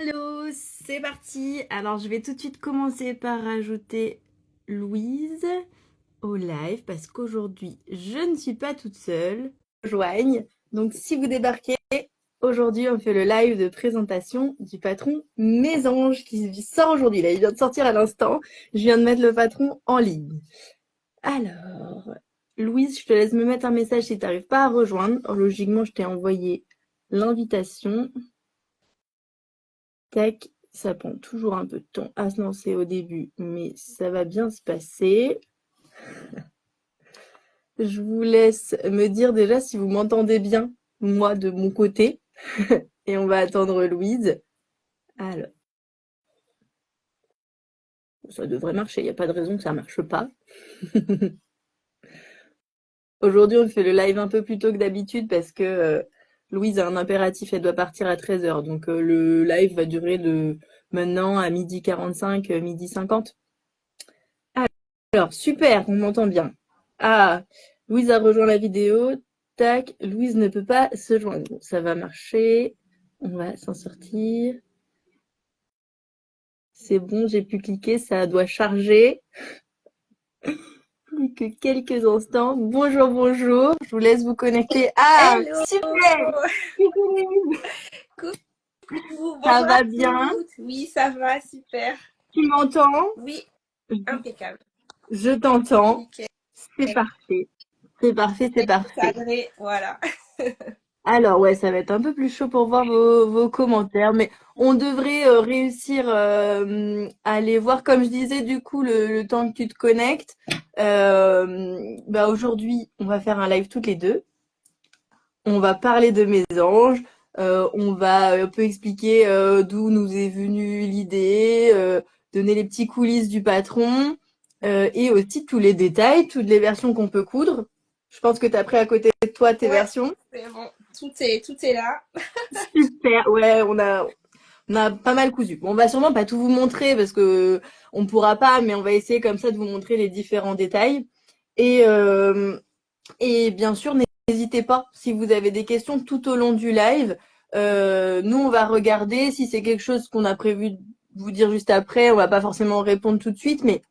Hello, c'est parti. Alors, je vais tout de suite commencer par rajouter Louise au live parce qu'aujourd'hui, je ne suis pas toute seule. Rejoignent. Donc, si vous débarquez, aujourd'hui, on fait le live de présentation du patron Mésange qui sort aujourd'hui. Là, il vient de sortir à l'instant. Je viens de mettre le patron en ligne. Alors, Louise, je te laisse me mettre un message si tu n'arrives pas à rejoindre. Alors, logiquement, je t'ai envoyé l'invitation. Tac, ça prend toujours un peu de temps à se lancer au début, mais ça va bien se passer. Je vous laisse me dire déjà si vous m'entendez bien, moi de mon côté, et on va attendre Louise. Alors, ça devrait marcher, il n'y a pas de raison que ça ne marche pas. Aujourd'hui, on fait le live un peu plus tôt que d'habitude parce que Louise a un impératif, elle doit partir à 13h. Donc le live va durer de maintenant à 12h45, 12h50. Alors, super, on m'entend bien. Ah, Louise a rejoint la vidéo. Tac, Louise ne peut pas se joindre. Bon, ça va marcher. On va s'en sortir. C'est bon, j'ai pu cliquer, ça doit charger. Plus que quelques instants. Bonjour, bonjour. Je vous laisse vous connecter. Ah, Hello! super! Coucou, Ça bonjour à va bien? toutes. Oui, ça va, super. Tu m'entends? Oui, impeccable. Je t'entends. Nickel. C'est parfait. C'est parfait, c'est parfait. Cadré, voilà. Alors ouais, ça va être un peu plus chaud pour voir vos commentaires, mais on devrait réussir à les voir. Comme je disais, du coup, le temps que tu te connectes, aujourd'hui, on va faire un live toutes les deux. On va parler de mes anges. On va un peu expliquer d'où nous est venue l'idée, donner les petits coulisses du patron et aussi tous les détails, toutes les versions qu'on peut coudre. Je pense que tu as pris à côté de toi tes Ouais, versions. c'est bon. Tout est là. Super, ouais, on a pas mal cousu. Bon, on va sûrement pas tout vous montrer parce que on pourra pas, mais on va essayer comme ça de vous montrer les différents détails. Et, euh, et bien sûr, n'hésitez pas si vous avez des questions tout au long du live. Nous, on va regarder si c'est quelque chose qu'on a prévu de vous dire juste après. On va pas forcément répondre tout de suite, mais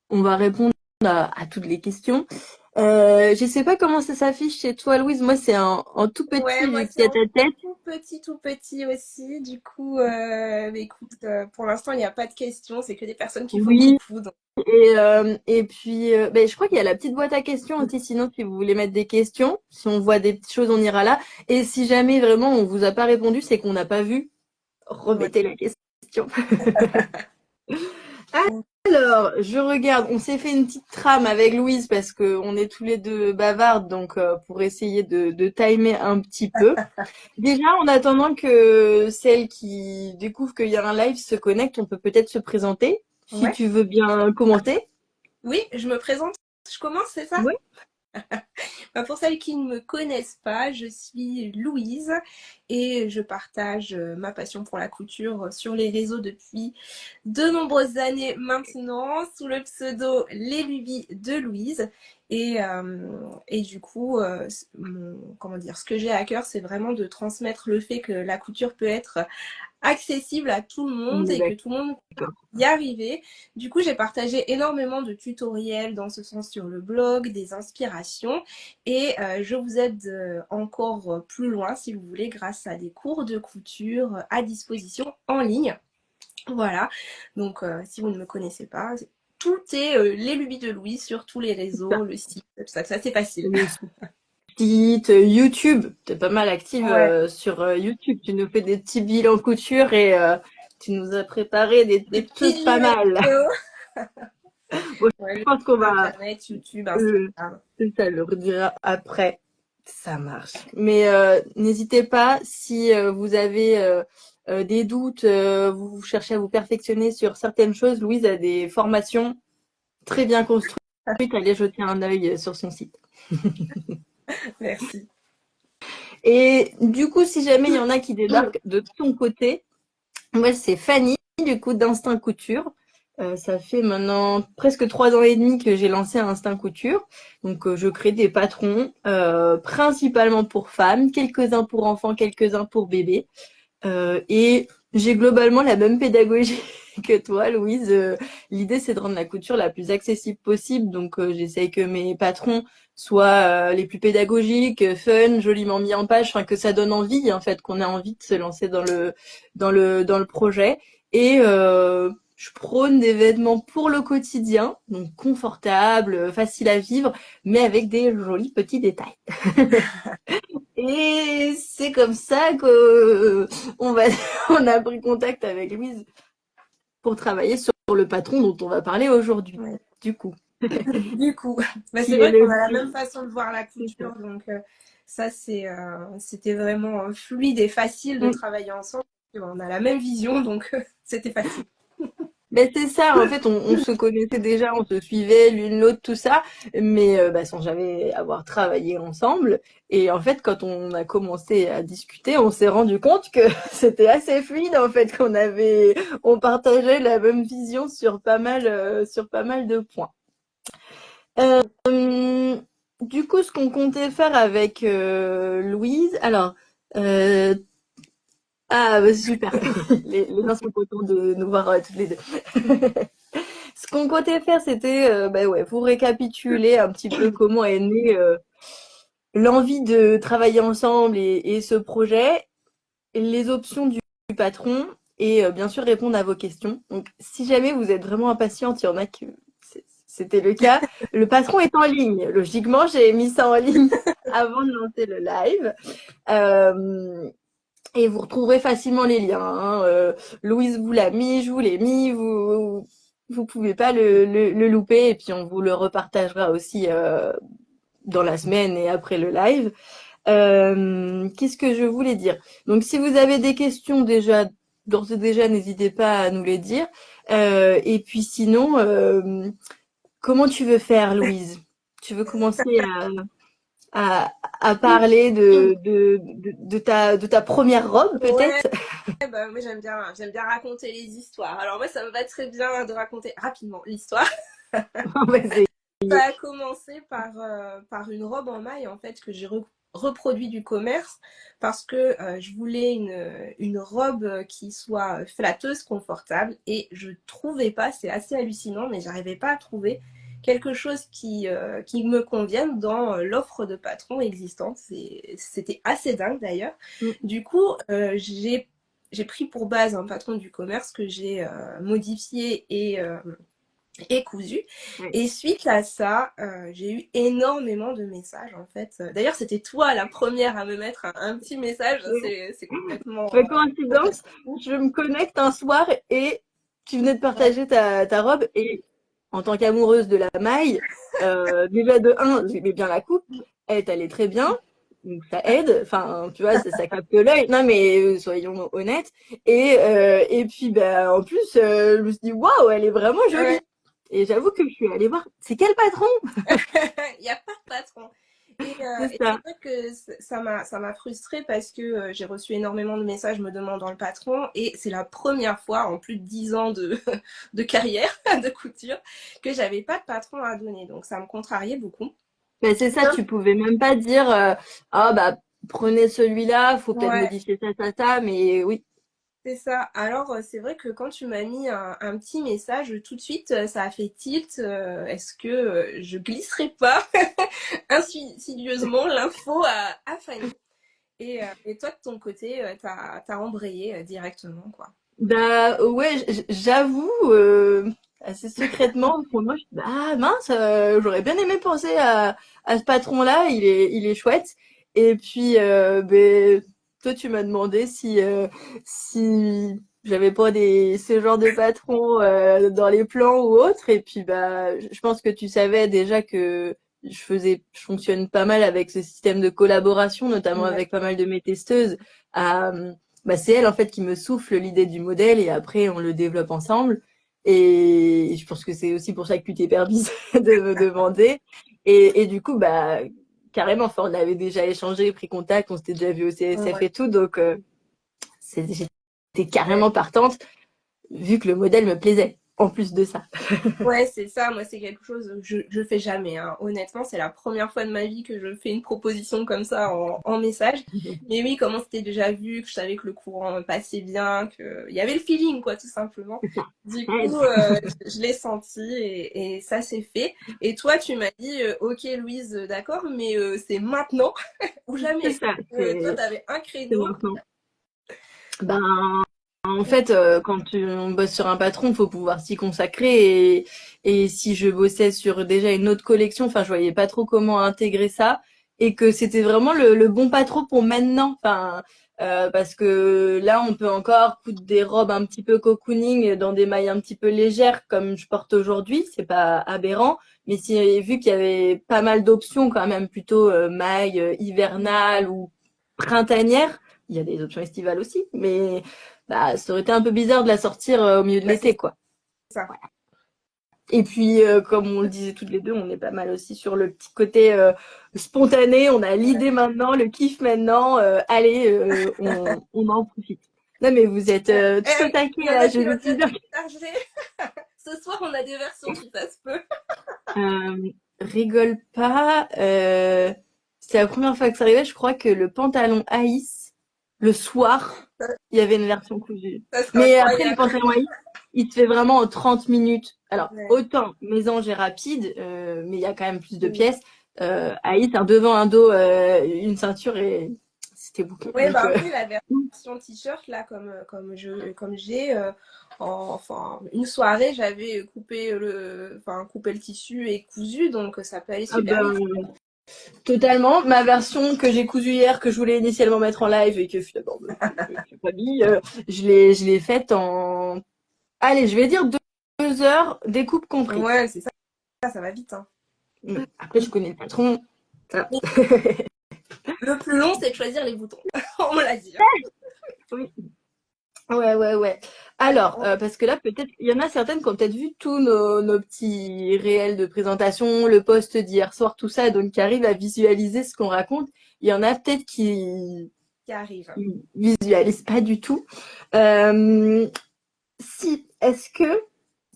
on va répondre à toutes les questions. Je sais pas comment ça s'affiche chez toi, Louise. Moi, c'est en tout Ouais, petit moi c'est jusqu'à en ta tête. tout petit aussi. Du coup, mais écoute, pour l'instant, il n'y a pas de questions. C'est que des personnes qui font Oui. coucou. Donc, Et puis, je crois qu'il y a la petite boîte à questions aussi. Sinon, si vous voulez mettre des questions, si on voit des petites choses, on ira là. Et si jamais vraiment on vous a pas répondu, c'est qu'on n'a pas vu. ouais. Remettez la question. Alors, je regarde. On s'est fait une petite trame avec Louise parce que on est tous les deux bavardes, donc pour essayer de timer un petit peu. Déjà, en attendant que celle qui découvre qu'il y a un live se connecte, on peut peut-être se présenter, si Ouais. tu veux bien commenter. Oui, je me présente. Je commence, c'est ça? Oui. Bah, pour celles qui ne me connaissent pas, je suis Louise et je partage ma passion pour la couture sur les réseaux depuis de nombreuses années maintenant, sous le pseudo Les Lubies de Louise. Et du coup, comment dire, ce que j'ai à cœur, c'est vraiment de transmettre le fait que la couture peut être accessible à tout le On monde est et que tout le monde d'accord. y arriver. Du coup, j'ai partagé énormément de tutoriels dans ce sens sur le blog, des inspirations et je vous aide encore plus loin si vous voulez grâce à des cours de couture à disposition en ligne. Voilà, donc si vous ne me connaissez pas, tout est les lubies de Louis sur tous les réseaux, le site, tout ça, ça c'est facile. Le site, YouTube, t'es pas mal active Ouais, sur YouTube. Tu nous fais des petits bilans couture et tu nous as préparé des des petites choses petites pas mal. vidéos. Bon, Ouais, je le pense qu'on site va internet, YouTube, euh, Instagram. c'est ça le redira après. Ça marche. Mais n'hésitez pas si vous avez des doutes, vous cherchez à vous perfectionner sur certaines choses. Louise a des formations très bien construites. Allez jeter un œil sur son site. Merci. Et du coup, si jamais il y en a qui débarquent de ton côté, moi c'est Fanny, du coup d'Instinct Couture. Ça fait maintenant presque 3 ans et demi que j'ai lancé Instinct Couture. Donc je crée des patrons, principalement pour femmes, quelques-uns pour enfants, quelques-uns pour bébés. Et J'ai globalement la même pédagogie que toi, Louise. L'idée, c'est de rendre la couture la plus accessible possible. Donc, j'essaye que mes patrons soient les plus pédagogiques, fun, joliment mis en page, enfin que ça donne envie, en fait, qu'on a envie de se lancer dans le projet. Et je prône des vêtements pour le quotidien, donc confortables, faciles à vivre, mais avec des jolis petits détails. Et c'est comme ça que on va, on a pris contact avec Louise pour travailler sur le patron dont on va parler aujourd'hui. Ouais. Du coup, Du coup, bah, c'est qui est vrai qu'on le a la même plus. façon de voir la C'est ça. couture, donc ça c'était vraiment fluide et facile de Mm. travailler ensemble. On a la même vision, donc c'était facile. Ben c'est ça, en fait, on se connaissait déjà, on se suivait l'une l'autre, tout ça, mais bah, sans jamais avoir travaillé ensemble. Et en fait, quand on a commencé à discuter, on s'est rendu compte que c'était assez fluide, en fait, on partageait la même vision sur pas mal de points. Euh, du coup, ce qu'on comptait faire avec Louise, alors, euh, bah, super, les gens sont contents de nous voir toutes les deux. Ce qu'on comptait faire, c'était, bah ouais, vous récapituler un petit peu comment est née l'envie de travailler ensemble et ce projet, les options du patron et bien sûr répondre à vos questions. Donc, si jamais vous êtes vraiment impatiente, il y en a que c'était le cas. Le patron est en ligne. Logiquement, j'ai mis ça en ligne avant de lancer le live. Euh, et vous retrouverez facilement les liens. Hein. Louise vous l'a mis, je vous l'ai mis. Vous pouvez pas le louper. Et puis on vous le repartagera aussi dans la semaine et après le live. Qu'est-ce que je voulais dire? Donc, si vous avez des questions déjà, d'ores et déjà, n'hésitez pas à nous les dire. Et puis sinon, comment tu veux faire, Louise? Tu veux commencer à parler de ta première robe, Ouais, peut-être? bah, moi j'aime bien raconter les histoires. Alors moi ça me va très bien de raconter rapidement l'histoire. On va essayer. Ça a commencé par une robe en maille en fait que j'ai reproduit du commerce parce que je voulais une robe qui soit flatteuse, confortable et je trouvais pas, c'est assez hallucinant, mais j'arrivais pas à trouver quelque chose qui me convienne dans l'offre de patron existante. C'était assez dingue d'ailleurs. Du coup, j'ai pris pour base un patron du commerce que j'ai modifié et cousu. Ouais. Et suite à ça, j'ai eu énormément de messages en fait. D'ailleurs, c'était toi la première à me mettre un petit message. C'est Bah, coïncidence, complètement fou. je me connecte un soir et tu venais de Ouais, partager ta robe et en tant qu'amoureuse de la maille, déjà de un, j'aimais bien la coupe, elle t'allait très bien, donc ça aide, enfin tu vois, ça capte l'œil. Non mais soyons honnêtes. Et puis bah en plus, je me suis dit waouh, elle est vraiment ouais. jolie. Et j'avoue que je suis allée voir, c'est quel patron? Il n'y a pas de patron. C'est Et c'est ça. vrai que ça m'a frustrée parce que j'ai reçu énormément de messages me demandant le patron et c'est la première fois en plus de 10 ans de carrière de couture que j'avais pas de patron à donner. Donc ça me contrariait beaucoup. Mais c'est ça, tu pouvais même pas dire ah bah prenez celui-là, faut peut-être Ouais, modifier ça, mais oui. c'est ça. Alors, c'est vrai que quand tu m'as mis un petit message, tout de suite, ça a fait tilt. Est-ce que je glisserai pas insidieusement l'info à Fanny? Et toi, de ton côté, t'as embrayé directement, quoi. Bah ouais, j'avoue assez secrètement, pour moi, je dis, ah mince, j'aurais bien aimé penser à ce patron-là, il est chouette. Et puis ben, toi tu m'as demandé si j'avais pas ce genre de patron dans les plans ou autre. Et puis bah je pense que tu savais déjà que je fonctionne pas mal avec ce système de collaboration, notamment Ouais. avec pas mal de mes testeuses. à Bah, c'est elle en fait qui me souffle l'idée du modèle et après on le développe ensemble. Et je pense que c'est aussi pour ça que tu t'es permise de me demander. Et du coup, bah carrément, enfin, on avait déjà échangé, pris contact, on s'était déjà vu au CSF Ouais. et tout, donc j'étais carrément partante vu que le modèle me plaisait. en plus de ça. Ouais, c'est ça. Moi, c'est quelque chose que je fais jamais, hein. Honnêtement, c'est la première fois de ma vie que je fais une proposition comme ça en message. Mais oui, comment c'était déjà vu, que je savais que le courant passait bien, que il y avait le feeling, quoi, tout simplement. C'est ça. Du Ouais, coup, je l'ai senti et ça s'est fait. Et toi, tu m'as dit, ok, Louise, d'accord, mais c'est maintenant ou c'est jamais. ça, Toi, tu avais un c'est créneau. maintenant. Ben, en fait, quand on bosse sur un patron, il faut pouvoir s'y consacrer. Et si je bossais sur déjà une autre collection, enfin, je voyais pas trop comment intégrer ça. Et que c'était vraiment le bon patron pour maintenant. Enfin, parce que là, on peut encore coudre des robes un petit peu cocooning dans des mailles un petit peu légères comme je porte aujourd'hui. C'est pas aberrant. Mais si, vu qu'il y avait pas mal d'options quand même, plutôt mailles hivernales ou printanières, il y a des options estivales aussi, mais bah, ça aurait été un peu bizarre de la sortir au milieu de Bah, c'est l'été, quoi. ça. Et puis, comme on le disait toutes les deux, on est pas mal aussi sur le petit côté spontané. On a l'idée maintenant, le kiff maintenant. Allez, on en profite. Non, mais vous êtes tout au Il taquet, y en là. a Je qui veux vont plus déjà dire. télécharger. Ce soir, on a des versions si ça se peut. Rigole pas. C'est la première fois que ça arrivait. Je crois que le pantalon Aïs, le soir, il y avait une version cousue. Ça serait Mais après, les incroyable. pantalons Aïs, il se fait vraiment en 30 minutes. Alors, Ouais. autant Mésange est rapide, mais il y a quand même plus de pièces. Aïs, un devant, un dos, une ceinture et c'était bouclé. Ouais, Donc, bah après, la version t-shirt, là, comme j'ai, enfin, une soirée, j'avais coupé le tissu et cousu, donc ça peut aller ah super vite. ben, totalement. Ma version que j'ai cousue hier, que je voulais initialement mettre en live et que finalement je me suis pas mis, je l'ai faite en, allez, je vais dire 2 heures, découpe comprise. Ouais, c'est ça, ça va vite, hein. Après, je connais le patron. Ça. Mais le plus long, c'est de choisir les boutons. On me l'a dit, hein. Oui. Ouais, ouais, ouais. Alors, parce que là, peut-être, il y en a certaines qui ont peut-être vu tous nos petits réels de présentation, le post d'hier soir, tout ça, donc qui arrivent à visualiser ce qu'on raconte. Il y en a peut-être Qui arrive. qui visualisent pas du tout. Euh, est-ce que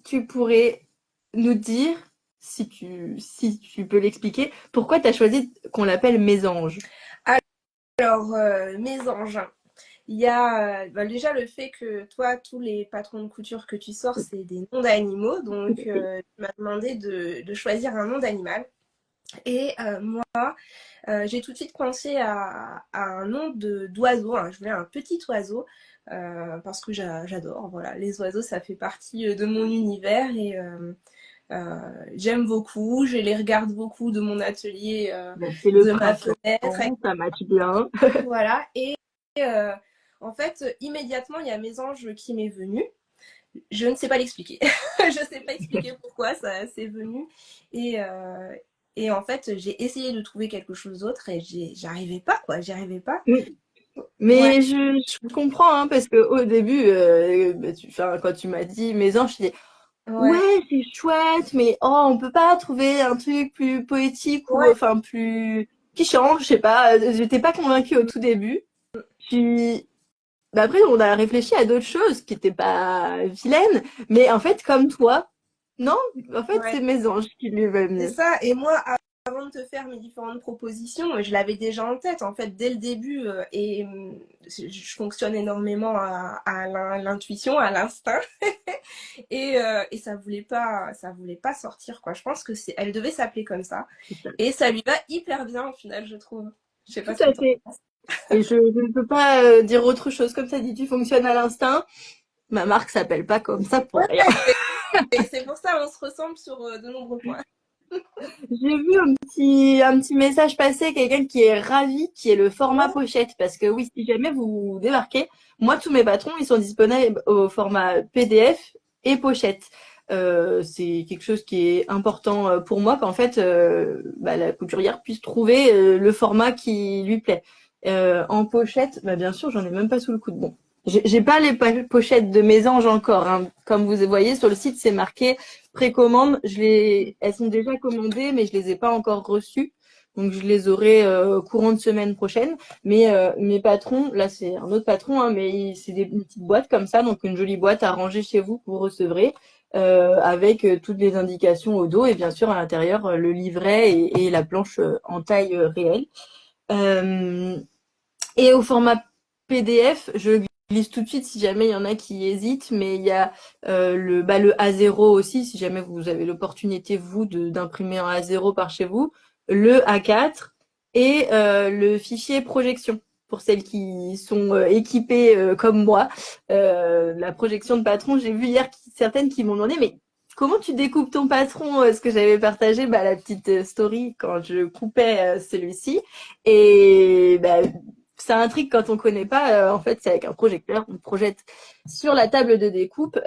tu pourrais nous dire, si tu peux l'expliquer, pourquoi tu as choisi qu'on l'appelle mésange? Alors, mes anges. Il y a bah, déjà le fait que toi, tous les patrons de couture que tu sors, c'est des noms d'animaux. Donc, tu m'as demandé de choisir un nom d'animal. Et moi, j'ai tout de suite pensé à un nom d'oiseau, hein. Je voulais un petit oiseau parce que j'adore. Voilà, les oiseaux, ça fait partie de mon univers et j'aime beaucoup. Je les regarde beaucoup de mon atelier, Ben, c'est le de ma printemps, fenêtre. ça match bien. Voilà. Et euh, en fait, immédiatement, il y a mes anges qui m'est venu. Je ne sais pas l'expliquer. Je ne sais pas expliquer pourquoi ça s'est venu. Et, euh, et en fait, j'ai essayé de trouver quelque chose d'autre et j'arrivais pas, quoi. J'y arrivais pas. Ouais, Mais je comprends, hein, parce que au début, enfin, quand tu m'as dit mésange, je dis ouais, ouais, c'est chouette, mais oh, on peut pas trouver un truc plus poétique ou ouais. enfin plus qui change, je sais pas. J'étais pas convaincue au tout début. Puis bah après, on a réfléchi à d'autres choses qui étaient pas vilaines, mais en fait, comme toi, non, en fait, c'est Ouais. mésange qui lui va C'est mieux. ça. Et moi, avant de te faire mes différentes propositions, je l'avais déjà en tête, en fait, dès le début. Et je fonctionne énormément à l'intuition, à l'instinct. Et ça voulait pas sortir, quoi. Je pense que elle devait s'appeler comme ça. Et ça lui va hyper bien, au final, je trouve. Je sais Tout pas ce que à t'en fait. penses. Et je ne peux pas dire autre chose. Comme ça dit, tu fonctionnes à l'instinct. Ma marque s'appelle pas comme ça pour Ouais, rien. et c'est pour ça on se ressemble sur de nombreux points. J'ai vu un petit message passer, quelqu'un qui est ravi, qui est le format Ouais, pochette. Parce que oui, si jamais vous débarquez, moi, tous mes patrons, ils sont disponibles au format PDF et pochette. C'est quelque chose qui est important pour moi, qu'en fait, bah, la couturière puisse trouver le format qui lui plaît. En pochette, bah, bien sûr, j'en ai même pas sous le coude. Bon, j'ai pas les pochettes de mésange encore, hein. Comme vous voyez sur le site, c'est marqué précommande. Elles sont déjà commandées, mais je les ai pas encore reçues. Donc, je les aurai courant de semaine prochaine. Mais mes patrons, là, c'est un autre patron, hein, mais c'est une petite boîte comme ça. Donc, une jolie boîte à ranger chez vous que vous recevrez avec toutes les indications au dos et bien sûr à l'intérieur le livret et la planche en taille réelle. Euh, et au format PDF, je glisse tout de suite si jamais il y en a qui hésitent, mais il y a le A0 aussi, si jamais vous avez l'opportunité, vous, d'imprimer en A0 par chez vous, le A4 et le fichier projection. Pour celles qui sont équipées comme moi, la projection de patron, j'ai vu hier certaines qui m'ont demandé, mais comment tu découpes ton patron? Ce que j'avais partagé, la petite story quand je coupais celui-ci. Et ça intrigue quand on connaît pas. En fait, c'est avec un projecteur, on projette sur la table de découpe.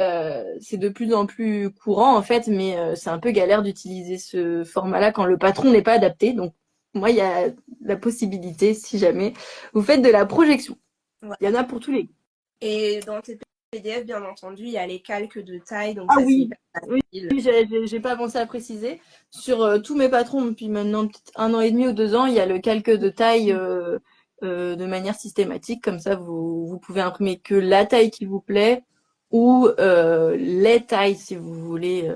C'est de plus en plus courant en fait, mais c'est un peu galère d'utiliser ce format-là quand le patron n'est pas adapté. Donc moi, il y a la possibilité, si jamais vous faites de la projection. Ouais. Il y en a pour tous les goûts. Et dans tes PDF, bien entendu, il y a les calques de taille, donc Ah ça c'est oui, hyper oui, facile. j'ai pas pensé à préciser. Sur tous mes patrons depuis maintenant peut-être 1 an et demi ou 2 ans, il y a le calque de taille de manière systématique. Comme ça, vous pouvez imprimer que la taille qui vous plaît ou les tailles si vous voulez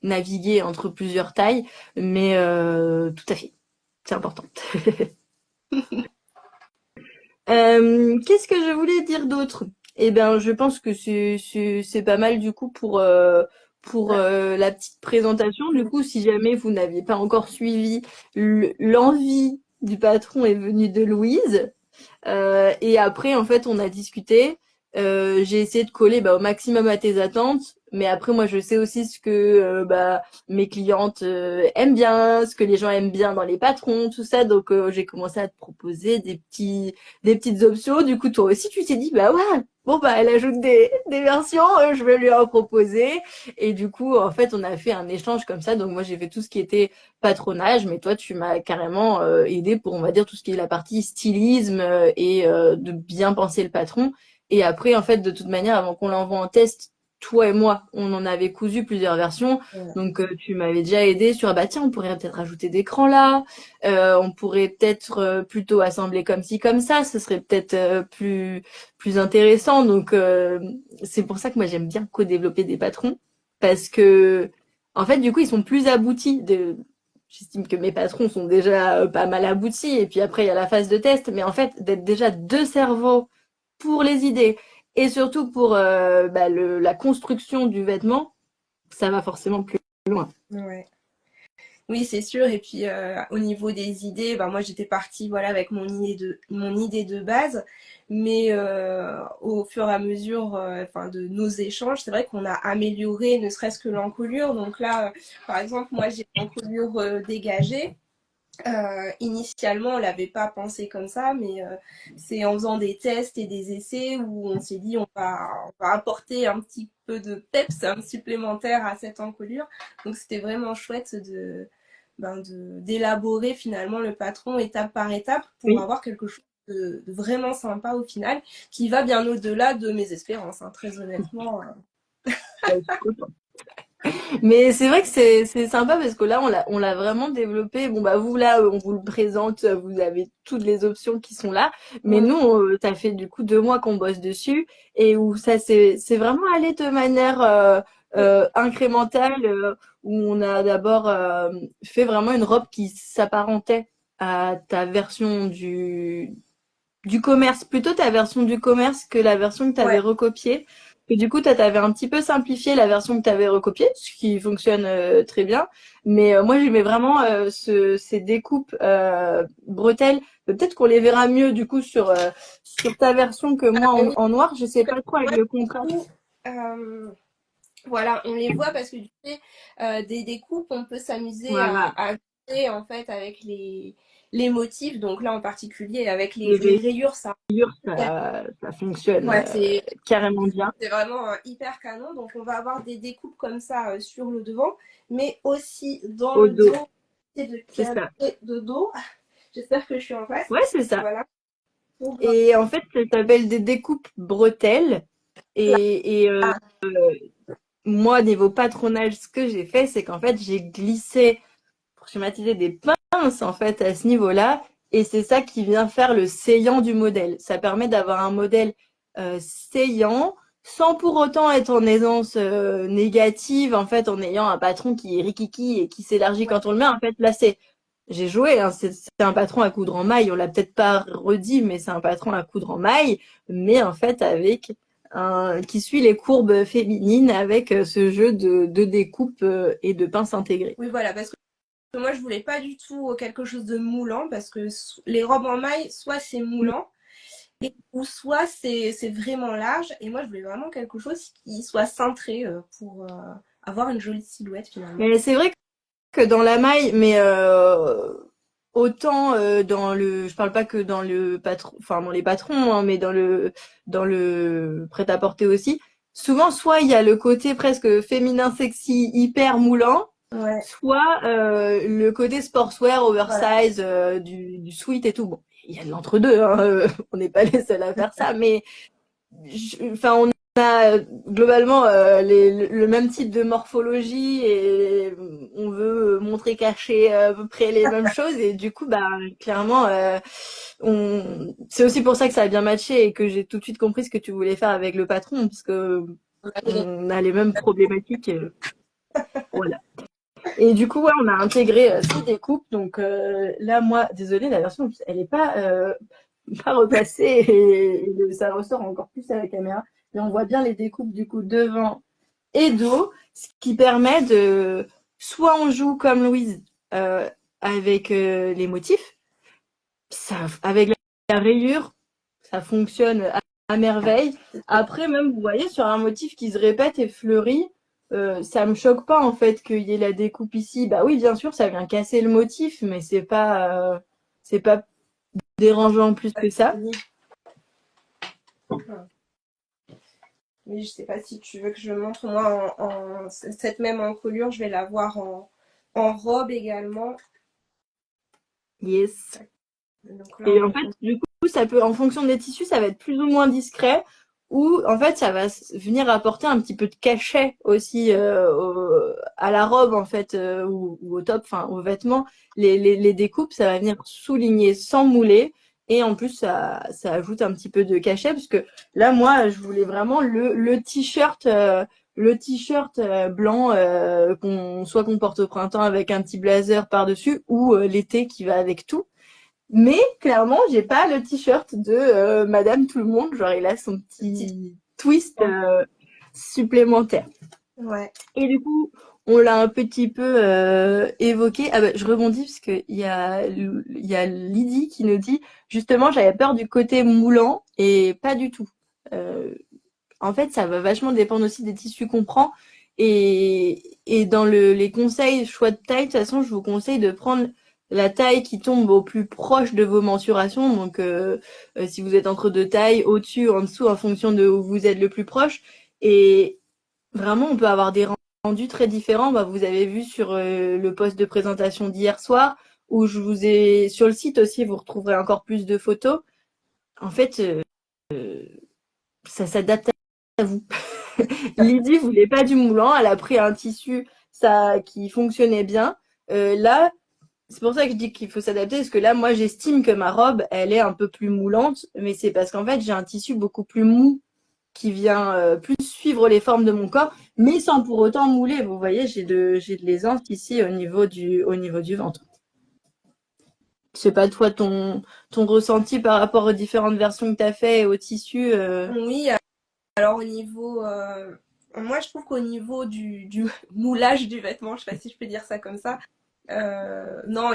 naviguer entre plusieurs tailles. Mais tout à fait, c'est important. Qu'est-ce que je voulais dire d'autre? Eh bien, je pense que c'est pas mal du coup pour la petite présentation. Du coup, si jamais vous n'aviez pas encore suivi, l'envie du patron est venue de Louise. Et après, en fait, on a discuté. J'ai essayé de coller au maximum à tes attentes. Mais après, moi, je sais aussi ce que mes clientes aiment bien, ce que les gens aiment bien dans les patrons, tout ça. Donc, j'ai commencé à te proposer des petites options. Du coup, toi aussi, tu t'es dit, bah ouais, bon, elle ajoute des versions, je vais lui en proposer. Et du coup, en fait, on a fait un échange comme ça. Donc, moi, j'ai fait tout ce qui était patronage, mais toi, tu m'as carrément aidé pour, on va dire, tout ce qui est la partie stylisme et de bien penser le patron. Et après, en fait, de toute manière, avant qu'on l'envoie en test, toi et moi, on en avait cousu plusieurs versions. Ouais. Donc, tu m'avais déjà aidé sur, ah bah tiens, on pourrait peut-être rajouter d'écran là, on pourrait peut-être plutôt assembler comme ci, comme ça, ce serait peut-être plus intéressant. Donc, c'est pour ça que moi, j'aime bien co-développer des patrons, parce que, en fait, du coup, ils sont plus aboutis. J'estime que mes patrons sont déjà pas mal aboutis. Et puis après, il y a la phase de test. Mais en fait, d'être déjà deux cerveaux pour les idées et surtout pour la construction du vêtement, ça va forcément plus loin. Ouais. Oui, c'est sûr. Et puis au niveau des idées, moi j'étais partie voilà avec mon idée de base, mais au fur et à mesure de nos échanges, c'est vrai qu'on a amélioré ne serait-ce que l'encolure. Donc là, par exemple, moi j'ai l'encolure dégagée. Initialement, on l'avait pas pensé comme ça, mais c'est en faisant des tests et des essais où on s'est dit on va apporter un petit peu de peps supplémentaire à cette encolure. Donc c'était vraiment chouette d'élaborer finalement le patron étape par étape pour Oui. avoir quelque chose de vraiment sympa au final, qui va bien au-delà de mes espérances, hein, très honnêtement. Je suis contente. Mais c'est vrai que c'est sympa parce que là, on l'a vraiment développé. Bon, vous, là, on vous le présente, vous avez toutes les options qui sont là. Mais Ouais, nous, ça fait du coup 2 mois qu'on bosse dessus et où ça c'est vraiment allé de manière incrémentale, où on a d'abord fait vraiment une robe qui s'apparentait à ta version du commerce, plutôt ta version du commerce que la version que tu avais ouais, recopiée. Et du coup, tu avais un petit peu simplifié la version que tu avais recopiée, ce qui fonctionne très bien. Mais moi, j'aimais vraiment ces découpes bretelles. Peut-être qu'on les verra mieux du coup sur ta version que moi oui. en noir. Je sais pas trop avec Ouais, le du contraste. coup, voilà, on les voit parce que du fait des découpes, on peut s'amuser à, Voilà, à jouer en fait avec les motifs. Donc là en particulier avec les, les les rayures, ça. rayures, ça fonctionne Ouais, c'est carrément bien. c'est vraiment hyper canon. Donc on va avoir des découpes comme ça sur le devant, mais aussi dans Au le dos, dos et de c'est ça. cadrer de dos. J'espère que je suis en face. Ouais, c'est ça. Voilà. Pour, Et en fait, ça s'appelle des découpes bretelles. Et moi, niveau patronage, ce que j'ai fait, c'est qu'en fait, j'ai glissé pour schématiser des pinces en fait à ce niveau-là. Et c'est ça qui vient faire le saillant du modèle. Ça permet d'avoir un modèle saillant sans pour autant être en aisance négative, en fait, en ayant un patron qui est rikiki et qui s'élargit Ouais. quand on le met. En fait, là, j'ai joué, hein, c'est un patron à coudre en maille. On l'a peut-être pas redit, mais c'est un patron à coudre en maille, mais en fait, qui suit les courbes féminines avec ce jeu de découpe et de pince intégrées. Oui, voilà, parce que moi, je voulais pas du tout quelque chose de moulant, parce que les robes en maille, soit c'est moulant, ou soit c'est vraiment large. Et moi, je voulais vraiment quelque chose qui soit cintré pour avoir une jolie silhouette finalement. Mais c'est vrai que dans la maille, mais autant dans le, je parle pas que dans le patron, enfin dans les patrons, hein, mais dans le prêt-à-porter aussi. Souvent, soit il y a le côté presque féminin sexy, hyper moulant, Ouais, soit le côté sportswear, voilà. oversize, du sweat et tout. Bon, il y a de l'entre-deux, hein, on n'est pas les seuls à faire ça, mais enfin, on a globalement le même type de morphologie et on veut montrer cacher à peu près les mêmes choses et du coup, bah, clairement, c'est aussi pour ça que ça a bien matché et que j'ai tout de suite compris ce que tu voulais faire avec le patron parce que on a les mêmes problématiques. Voilà. Et du coup, ouais, on a intégré ces découpes. Donc là, moi, désolée, la version, elle est pas repassée et ça ressort encore plus à la caméra. Mais on voit bien les découpes du coup devant et dos, ce qui permet de soit on joue comme Louise avec les motifs, avec la rayure, ça fonctionne à merveille. Après, même, vous voyez, sur un motif qui se répète et fleurit, ça me choque pas en fait qu'il y ait la découpe ici. Bah oui, bien sûr, ça vient casser le motif, mais c'est pas dérangeant plus que ça. Mais je sais pas si tu veux que je montre moi cette même encolure, je vais la voir en robe également. Yes. Donc là, Et en fait, du coup, ça peut, en fonction des tissus, ça va être plus ou moins discret, ou en fait, ça va venir apporter un petit peu de cachet aussi à la robe, en fait, ou au top, enfin, aux vêtements. Les découpes, ça va venir souligner sans mouler, et en plus, ça ajoute un petit peu de cachet, parce que là, moi, je voulais vraiment le t-shirt blanc soit qu'on porte au printemps avec un petit blazer par-dessus, ou l'été qui va avec tout. Mais clairement, j'ai pas le t-shirt de Madame Tout le Monde. Genre, il a son petit twist supplémentaire. ouais. Et du coup, on l'a un petit peu évoqué. Ah bah, je rebondis parce qu'il y a Lydie qui nous dit justement, j'avais peur du côté moulant et pas du tout. Euh, En fait, ça va vachement dépendre aussi des tissus qu'on prend. Et dans les conseils choix de taille, de toute façon, je vous conseille de prendre la taille qui tombe au plus proche de vos mensurations. Donc, si vous êtes entre deux tailles, au-dessus, en dessous, en fonction de où vous êtes le plus proche. Et vraiment, on peut avoir des rendus très différents. Bah, vous avez vu sur le post de présentation d'hier soir, où je vous ai sur le site aussi, vous retrouverez encore plus de photos. En fait, ça s'adapte à vous. Lydie voulait pas du moulant, elle a pris un tissu qui fonctionnait bien. Là, c'est pour ça que je dis qu'il faut s'adapter, parce que là, moi, j'estime que ma robe, elle est un peu plus moulante, mais c'est parce qu'en fait, j'ai un tissu beaucoup plus mou qui vient plus suivre les formes de mon corps, mais sans pour autant mouler. Vous voyez, j'ai de l'aisance ici au niveau du ventre. Je sais pas, toi, ton ressenti par rapport aux différentes versions que tu as fait et au tissu. Oui, alors au niveau, moi je trouve qu'au niveau du moulage du vêtement, je sais pas si je peux dire ça comme ça, non,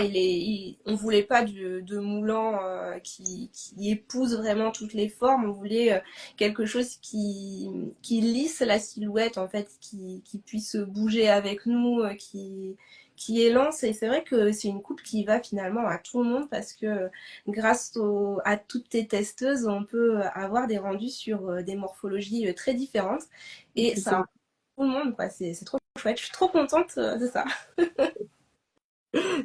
on voulait pas de moulant qui épouse vraiment toutes les formes. On voulait quelque chose qui lisse la silhouette, en fait, qui puisse bouger avec nous, qui est lance. Et c'est vrai que c'est une coupe qui va finalement à tout le monde parce que grâce à toutes tes testeuses, on peut avoir des rendus sur des morphologies très différentes. Et ça Plutôt. rend tout le monde, quoi. C'est trop chouette. Je suis trop contente de ça.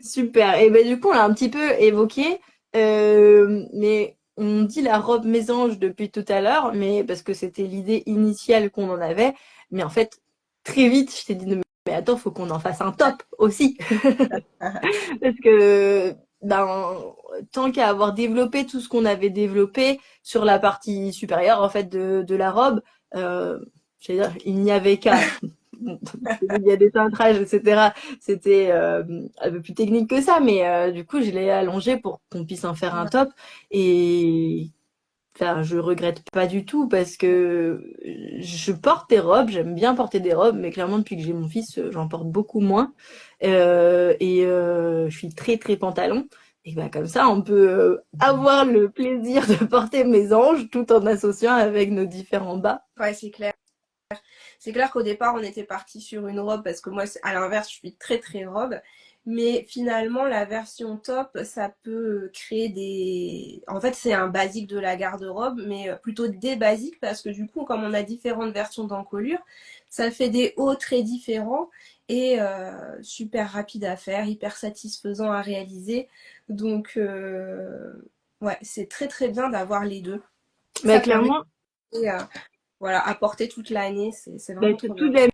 Super. Et ben du coup, on l'a un petit peu évoqué, mais on dit la robe mésange depuis tout à l'heure, mais parce que c'était l'idée initiale qu'on en avait. Mais en fait, très vite, je t'ai dit de mais attends, faut qu'on en fasse un top aussi. Parce que ben, tant qu'à avoir développé tout ce qu'on avait développé sur la partie supérieure en fait de la robe, euh, je veux dire, il n'y avait qu'à il y a des cintrages, etc. C'était un peu plus technique que ça, mais du coup, je l'ai allongé pour qu'on puisse en faire un top. Et enfin, je regrette pas du tout parce que je porte des robes, j'aime bien porter des robes, mais clairement depuis que j'ai mon fils, j'en porte beaucoup moins. Je suis très très pantalon. Et ben comme ça, on peut avoir le plaisir de porter mes anges tout en associant avec nos différents bas. Ouais, c'est clair. C'est clair qu'au départ, on était parti sur une robe parce que moi, à l'inverse, je suis très très robe. Mais finalement, la version top, ça peut créer des... En fait, c'est un basique de la garde-robe, mais plutôt des basiques parce que du coup, comme on a différentes versions d'encolure, ça fait des hauts très différents et super rapide à faire, hyper satisfaisant à réaliser. Donc, ouais, c'est très très bien d'avoir les deux. Mais Ça permet clairement, de voilà, à porter toute l'année, c'est vraiment ben, trop tout bien.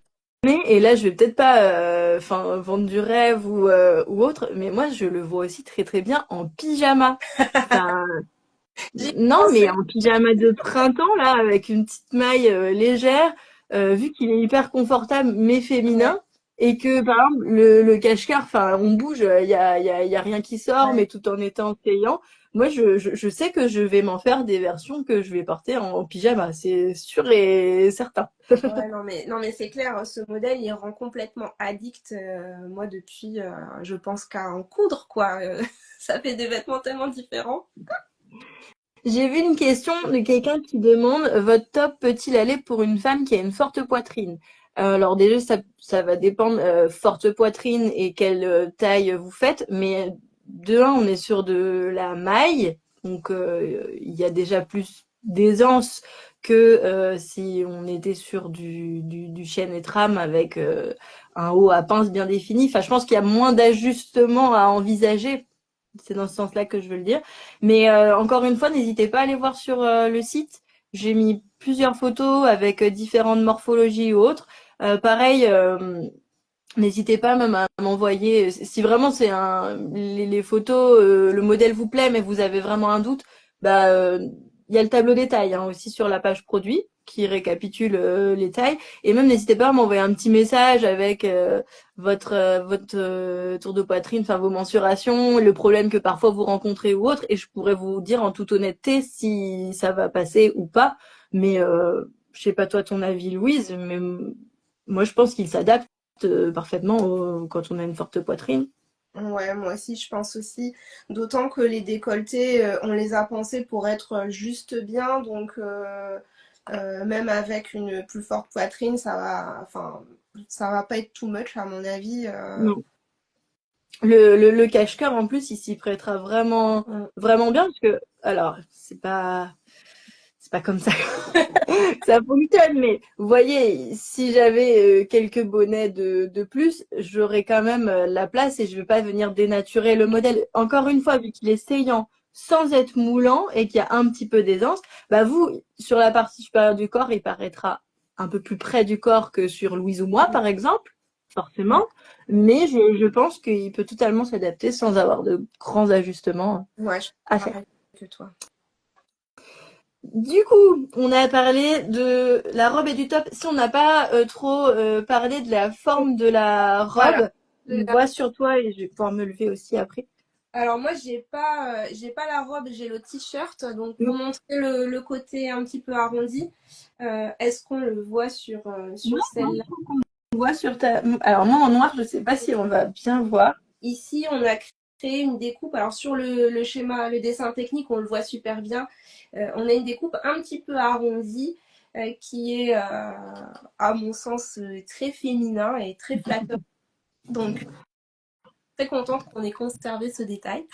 et là je vais peut-être pas vendre du rêve ou autre, mais moi je le vois aussi très très bien en pyjama. Enfin, J'y non, mais pensais. en pyjama de printemps, là, avec une petite maille légère, vu qu'il est hyper confortable mais Ouais, féminin, et que par exemple le cache-cœur, enfin on bouge, y a rien qui sort, ouais. mais tout en étant payant. Moi, je sais que je vais m'en faire des versions que je vais porter en pyjama, c'est sûr et certain. Ouais, non, mais c'est clair, ce modèle, il rend complètement addict. Moi, depuis, je pense qu'à en coudre, quoi. Ça fait des vêtements tellement différents. J'ai vu une question de quelqu'un qui demande votre top peut-il aller pour une femme qui a une forte poitrine? Alors déjà ça va dépendre forte poitrine et quelle taille vous faites, mais de un on est sur de la maille, donc il y a déjà plus d'aisance que si on était sur du chêne et trame avec un haut à pince bien défini. Enfin je pense qu'il y a moins d'ajustements à envisager. C'est dans ce sens-là que je veux le dire. Mais encore une fois, n'hésitez pas à aller voir sur le site. J'ai mis plusieurs photos avec différentes morphologies ou autres. Pareil, n'hésitez pas même à m'envoyer, si vraiment c'est les photos, le modèle vous plaît, mais vous avez vraiment un doute, bah, il y a le tableau détail hein, aussi sur la page produit qui récapitule les tailles. Et même n'hésitez pas à m'envoyer un petit message avec votre tour de poitrine, enfin vos mensurations, le problème que parfois vous rencontrez ou autre, et je pourrais vous dire en toute honnêteté si ça va passer ou pas. Mais je sais pas toi ton avis, Louise, mais moi je pense qu'il s'adapte parfaitement quand on a une forte poitrine. Ouais, moi aussi, je pense aussi. D'autant que les décolletés, on les a pensés pour être juste bien. Donc, même avec une plus forte poitrine, enfin, ça va pas être too much, à mon avis. Non. Le cache-cœur en plus il s'y prêtera vraiment Mm. vraiment bien parce que alors c'est pas comme ça que ça fonctionne mais vous voyez si j'avais quelques bonnets de plus j'aurais quand même la place et je vais pas venir dénaturer le modèle encore une fois vu qu'il est saillant sans être moulant et qu'il y a un petit peu d'aisance bah vous sur la partie supérieure du corps il paraîtra un peu plus près du corps que sur Louise ou moi par exemple forcément mais je pense qu'il peut totalement s'adapter sans avoir de grands ajustements Ouais, je suis à faire. pareil que toi. Du coup, on a parlé de la robe et du top. Si on n'a pas trop parlé de la forme de la Voilà. robe, on voit sur toi et je vais pouvoir me lever aussi après. Alors moi j'ai pas la robe, j'ai le t-shirt. Donc pour Donc, montrer le côté un petit peu arrondi, est-ce qu'on le voit moi, sur celle-là? on voit sur ta. Alors moi en noir, je sais pas si on va bien voir. Ici on a créé une découpe. Alors sur le schéma, le dessin technique, on le voit super bien. On a une découpe un petit peu arrondie qui est à mon sens très féminin et très flatteur. Donc très contente qu'on ait conservé ce détail.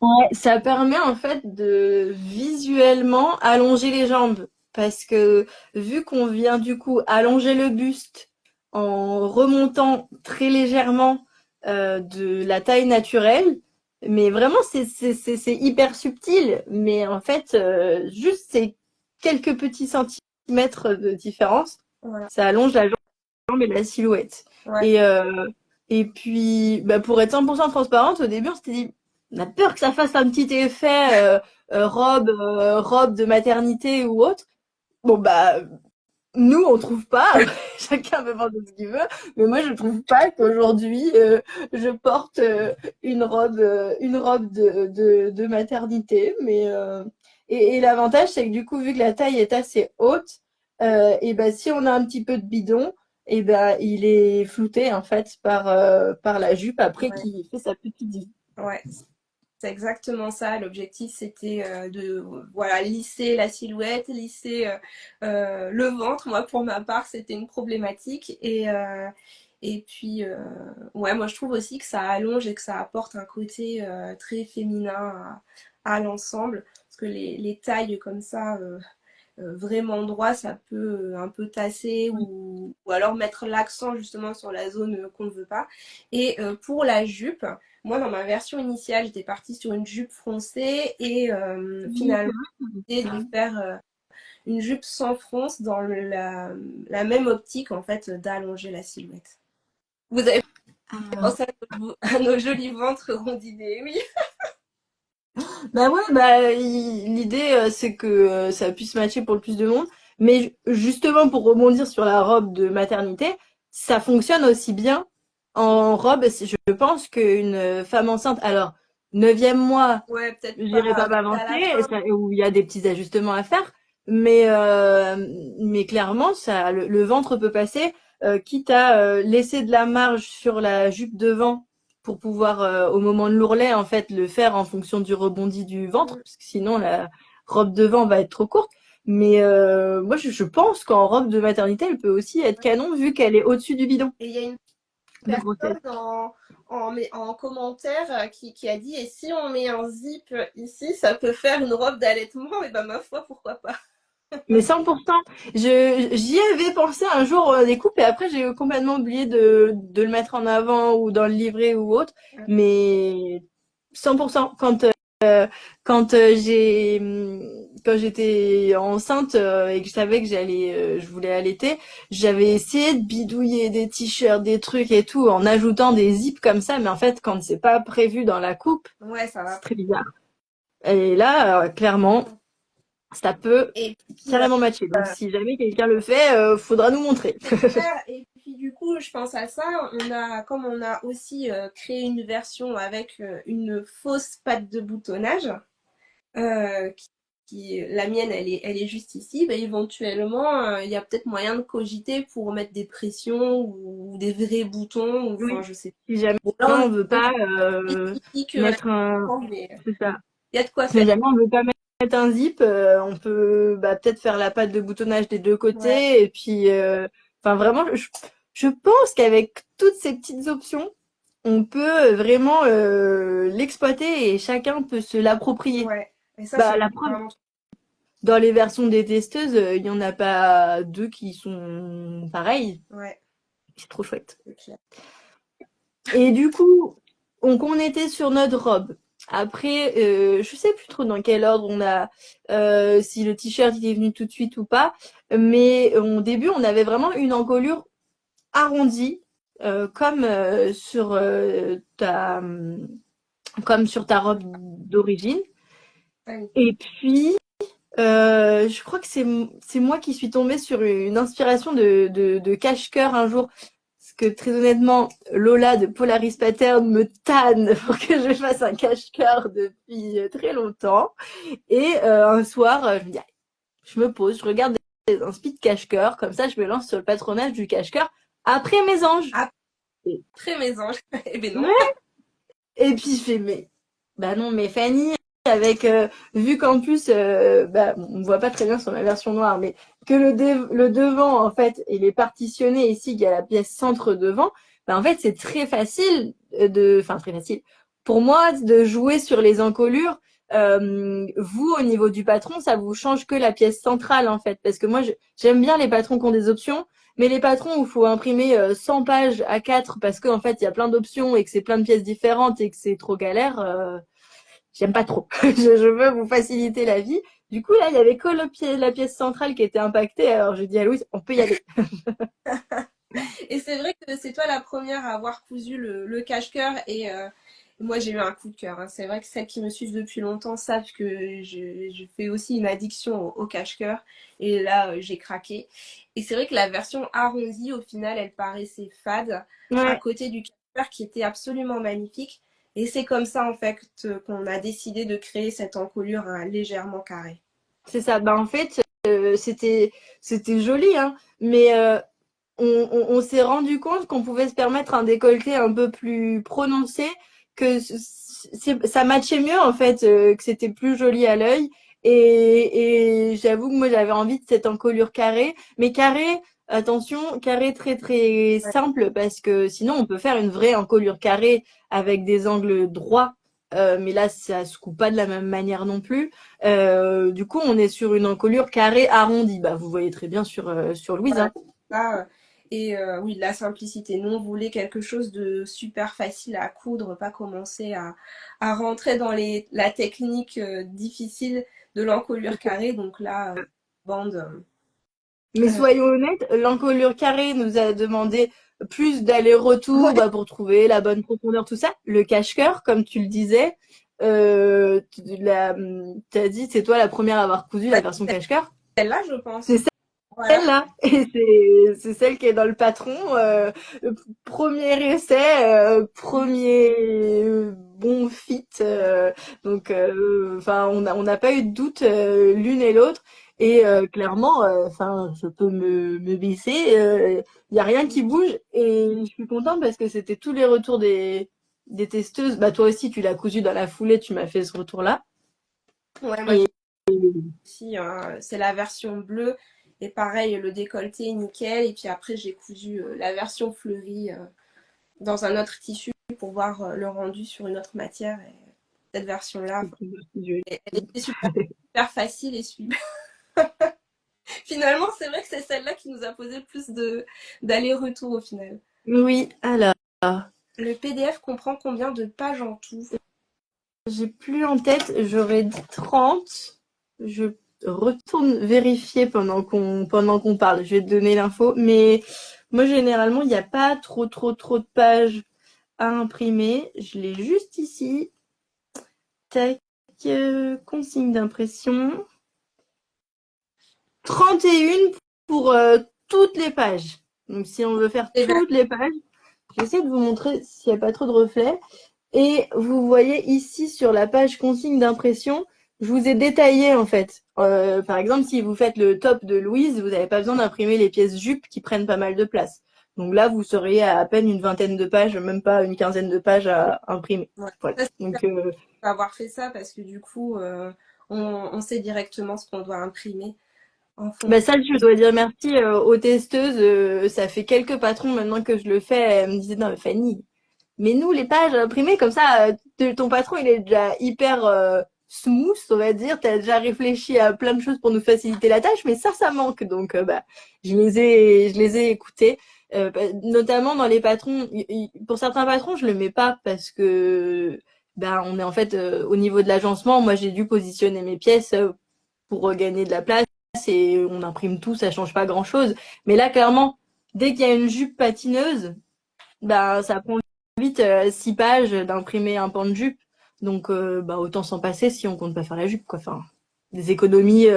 Ouais, ça permet en fait de visuellement allonger les jambes parce que vu qu'on vient du coup allonger le buste en remontant très légèrement de la taille naturelle, mais vraiment c'est hyper subtil, mais en fait juste ces quelques petits centimètres de différence, Voilà. ça allonge la jambe et la silhouette. Ouais, Et, euh, et puis, bah, pour être 100% transparente, au début, on s'était dit, on a peur que ça fasse un petit effet robe de maternité ou autre. Bon, bah, nous, on trouve pas. Après, chacun peut penser ce qu'il veut. Mais moi, je trouve pas qu'aujourd'hui, je porte une robe de maternité. Et l'avantage, c'est que du coup, vu que la taille est assez haute, et ben, si on a un petit peu de bidon, et ben, il est flouté, en fait, par la jupe après ouais, qui fait sa petite vie. ouais. C'est exactement ça. L'objectif, c'était de voilà, lisser la silhouette, lisser le ventre. Moi, pour ma part, c'était une problématique. Et puis, ouais, moi, je trouve aussi que ça allonge et que ça apporte un côté très féminin à l'ensemble. Parce que les tailles comme ça, vraiment droit, ça peut un peu tasser ou alors mettre l'accent justement sur la zone qu'on ne veut pas. Et pour la jupe, moi dans ma version initiale, j'étais partie sur une jupe froncée et Oui, finalement, c'est vrai. j'ai décidé de faire une jupe sans fronce dans la même optique en fait d'allonger la silhouette. Vous avez pensé à nos jolis ventres rondinés, oui. Bah ouais, bah l'idée c'est que ça puisse matcher pour le plus de monde. Mais justement pour rebondir sur la robe de maternité, ça fonctionne aussi bien en robe. Je pense qu'une femme enceinte, alors neuvième mois, Ouais, peut-être j'irai pas pas à la m'avancer, fin. où il y a des petits ajustements à faire. Mais clairement, ça, le ventre peut passer, quitte à laisser de la marge sur la jupe devant pour pouvoir, au moment de l'ourlet, en fait, le faire en fonction du rebondi du ventre, Mm. parce que sinon la robe devant va être trop courte. Mais moi, je pense qu'en robe de maternité, elle peut aussi être canon vu qu'elle est au-dessus du bidon Et il y a une de grossesse. personne en commentaire qui a dit et si on met un zip ici, ça peut faire une robe d'allaitement, et ben ma foi, pourquoi pas. Mais 100%. J'y avais pensé un jour des coupes et après j'ai complètement oublié de le mettre en avant ou dans le livret ou autre. Mais 100%. Quand j'étais enceinte et que je savais que je voulais allaiter, j'avais essayé de bidouiller des t-shirts, des trucs et tout en ajoutant des zips comme ça. Mais en fait, quand c'est pas prévu dans la coupe, Ouais, ça c'est va. très bizarre. Et là, clairement, ça peut Et puis, carrément matché. Donc si jamais quelqu'un le fait, faudra nous montrer. c'est clair. Et puis du coup, je pense à ça. Comme on a aussi créé une version avec une fausse patte de boutonnage, euh, la mienne, elle est juste ici. Ben, éventuellement, il y a peut-être moyen de cogiter pour mettre des pressions ou des vrais boutons. Ou, enfin, Oui. je sais. Si jamais Bon, là, on est on veut un peu pas spécifique mettre un, mais c'est ça. il y a de quoi faire. Si jamais on veut pas mettre un zip, on peut peut-être faire la patte de boutonnage des deux Ouais, côtés et puis, enfin vraiment, je pense qu'avec toutes ces petites options, on peut vraiment l'exploiter et chacun peut se l'approprier. ouais. Et ça, Bah c'est la preuve, vraiment dans les versions des testeuses, il y en a pas deux qui sont pareilles. ouais, C'est trop chouette. c'est clair. Et du coup, on était sur notre robe. Après, je sais plus trop dans quel ordre si le t-shirt il est venu tout de suite ou pas. Mais au début, on avait vraiment une encolure arrondie, comme comme sur ta robe d'origine. Ouais. Et puis, je crois que c'est moi qui suis tombée sur une inspiration de cache-cœur un jour. Parce que très honnêtement, Lola de Polaris Pattern me tanne pour que je fasse un cache-cœur depuis très longtemps. Et un soir, je me dis, allez, je me pose, je regarde un speed cache-cœur, comme ça je me lance sur le patronage du cache-cœur après mes anges. Et, Après mes anges. Eh ben non. ouais. Et puis je fais, mais bah non, mais Fanny, avec vu qu'en plus, on voit pas très bien sur ma version noire, mais que le devant en fait, il est partitionné ici, il y a la pièce centre devant. Bah, en fait, c'est très facile enfin très facile pour moi de jouer sur les encolures. Vous, au niveau du patron, ça vous change que la pièce centrale en fait, parce que moi, j'aime bien les patrons qui ont des options. Mais les patrons où il faut imprimer 100 pages à 4 parce qu'en fait, il y a plein d'options et que c'est plein de pièces différentes et que c'est trop galère, j'aime pas trop. Je veux vous faciliter la vie. Du coup, là, il y avait que la pièce centrale qui était impactée. Alors, j'ai dit à Louise, on peut y aller. Et c'est vrai que c'est toi la première à avoir cousu le cache-cœur et moi j'ai eu un coup de cœur, hein. C'est vrai que celles qui me suivent depuis longtemps savent que je fais aussi une addiction au cache-cœur et là j'ai craqué. Et c'est vrai que la version arrondie au final elle paraissait fade à Ouais, côté du cache-cœur qui était absolument magnifique. Et c'est comme ça en fait qu'on a décidé de créer cette encolure légèrement carrée. c'est ça. Bah, en fait, c'était joli, hein, mais on s'est rendu compte qu'on pouvait se permettre un décolleté un peu plus prononcé, que ça matchait mieux en fait, que c'était plus joli à l'œil. Et j'avoue que moi j'avais envie de cette encolure carrée, mais carrée, attention, carré très très Ouais. simple parce que sinon on peut faire une vraie encolure carrée avec des angles droits. Mais là, ça se coupe pas de la même manière non plus. Du coup, on est sur une encolure carrée arrondie. Bah, vous voyez très bien sur Louise, Voilà, hein. ça, et oui, la simplicité. Nous, on voulait quelque chose de super facile à coudre, pas commencer à rentrer dans la technique difficile de l'encolure carrée. Donc là, bande. Mais euh, soyons honnêtes, l'encolure carrée nous a demandé plus d'aller-retour, ouais, bah, pour trouver la bonne profondeur, tout ça. Le cache-cœur, comme tu le disais, t'as dit, c'est toi la première à avoir cousu la version cache-cœur. celle-là, je pense. C'est Voilà. celle-là, et c'est celle qui est dans le patron. Premier essai, premier bon fit. Donc, enfin, on n'a pas eu de doute l'une et l'autre. Et clairement, enfin, je peux me baisser. Il y a rien qui bouge. Et je suis contente parce que c'était tous les retours des testeuses. Bah, toi aussi, tu l'as cousu dans la foulée. Tu m'as fait ce retour-là. Ouais, moi Et aussi, hein, c'est la version bleue. Et pareil, le décolleté, nickel. Et puis après, j'ai cousu la version fleurie dans un autre tissu pour voir le rendu sur une autre matière. Et cette version-là, elle était super, super facile et super. Finalement, c'est vrai que c'est celle-là qui nous a posé le plus d'aller-retour au final. oui, alors. Le PDF comprend combien de pages en tout? J'ai plus en tête, j'aurais dit 30. Je retourne vérifier pendant qu'on parle. Je vais te donner l'info. Mais moi, généralement, il n'y a pas trop de pages à imprimer. Je l'ai juste ici. Tac, consigne d'impression. 31 pour toutes les pages. Donc, si on veut faire Eh ben, toutes les pages, j'essaie de vous montrer s'il n'y a pas trop de reflets. Et vous voyez ici sur la page consigne d'impression, je vous ai détaillé en fait. Par exemple, si vous faites le top de Louise, vous n'avez pas besoin d'imprimer les pièces jupes qui prennent pas mal de place. Donc là, vous seriez à peine une vingtaine de pages, même pas une quinzaine de pages à imprimer. ouais. Voilà. Ça, c'est Donc, avoir fait ça parce que du coup, on sait directement ce qu'on doit imprimer en bah fonction. ça, je dois dire merci aux testeuses. Ça fait quelques patrons maintenant que je le fais. Elles me disaient, non, mais Fanny, mais nous, les pages imprimées comme ça, ton patron, il est déjà hyper smooth, on va dire. T'as déjà réfléchi à plein de choses pour nous faciliter la tâche, mais ça manque. Donc, bah, je les ai écoutés. Notamment dans les patrons. Pour certains patrons, je le mets pas parce que, bah, on est en fait au niveau de l'agencement. Moi, j'ai dû positionner mes pièces pour gagner de la place et on imprime tout, ça change pas grand-chose. Mais là, clairement, dès qu'il y a une jupe patineuse, bah, ça prend vite 6 pages d'imprimer un pan de jupe. Donc, bah, autant s'en passer si on compte pas faire la jupe, quoi. Enfin, des économies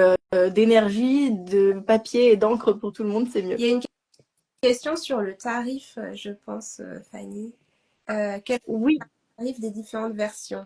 d'énergie, de papier et d'encre pour tout le monde, c'est mieux. Il y a une question sur le tarif, je pense, Fanny. Quel est Oui, le tarif des différentes versions?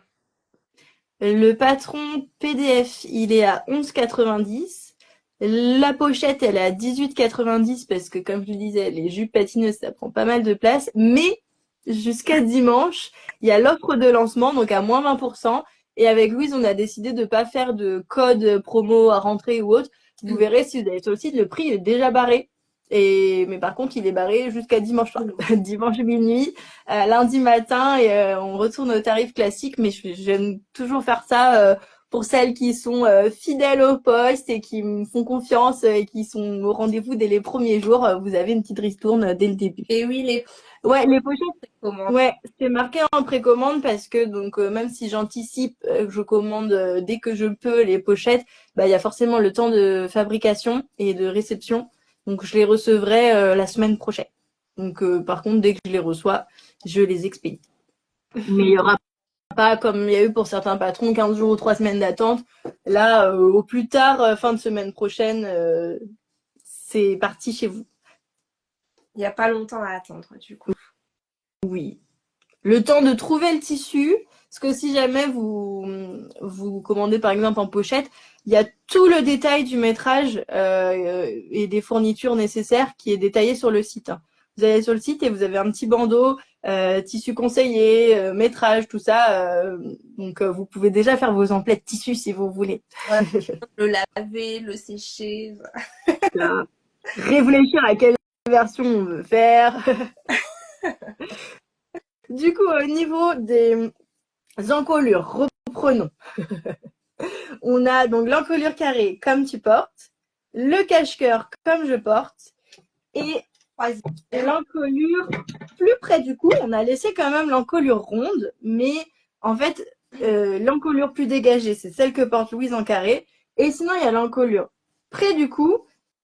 le patron PDF, il est à 11,90. La pochette, elle est à 18,90 parce que, comme je le disais, les jupes patineuses, ça prend pas mal de place. Mais jusqu'à dimanche, il y a l'offre de lancement, donc à moins 20%. Et avec Louise, on a décidé de pas faire de code promo à rentrer ou autre. Vous verrez si vous allez sur le site, le prix est déjà barré. Mais par contre, il est barré jusqu'à dimanche soir, dimanche minuit, lundi matin, et on retourne au tarif classique. Mais j'aime toujours faire ça pour celles qui sont fidèles au poste et qui me font confiance et qui sont au rendez-vous dès les premiers jours. Vous avez une petite ristourne dès le début. Et oui, les Ouais, les pochettes. commandes. Ouais, c'est marqué en précommande parce que donc même si j'anticipe, je commande dès que je peux les pochettes, bah il y a forcément le temps de fabrication et de réception. Donc je les recevrai la semaine prochaine. Donc, par contre, dès que je les reçois, je les expédie. Mais il y aura pas, comme il y a eu pour certains patrons, 15 jours ou 3 semaines d'attente. Là, au plus tard, fin de semaine prochaine, c'est parti chez vous. Il n'y a pas longtemps à attendre, du coup. Oui. Le temps de trouver le tissu, parce que si jamais vous commandez par exemple en pochette, il y a tout le détail du métrage et des fournitures nécessaires qui est détaillé sur le site. Vous allez sur le site et vous avez un petit bandeau, tissu conseillé, métrage, tout ça. Donc vous pouvez déjà faire vos emplets de tissu si vous voulez. Ouais, le laver, le sécher. Réfléchir à quelle version on veut faire. Du coup, au niveau des encolures, reprenons. On a donc l'encolure carrée comme tu portes, le cache-cœur comme je porte et l'encolure plus près du cou. On a laissé quand même l'encolure ronde, mais en fait, l'encolure plus dégagée, c'est celle que porte Louise en carré. Et sinon, il y a l'encolure près du cou.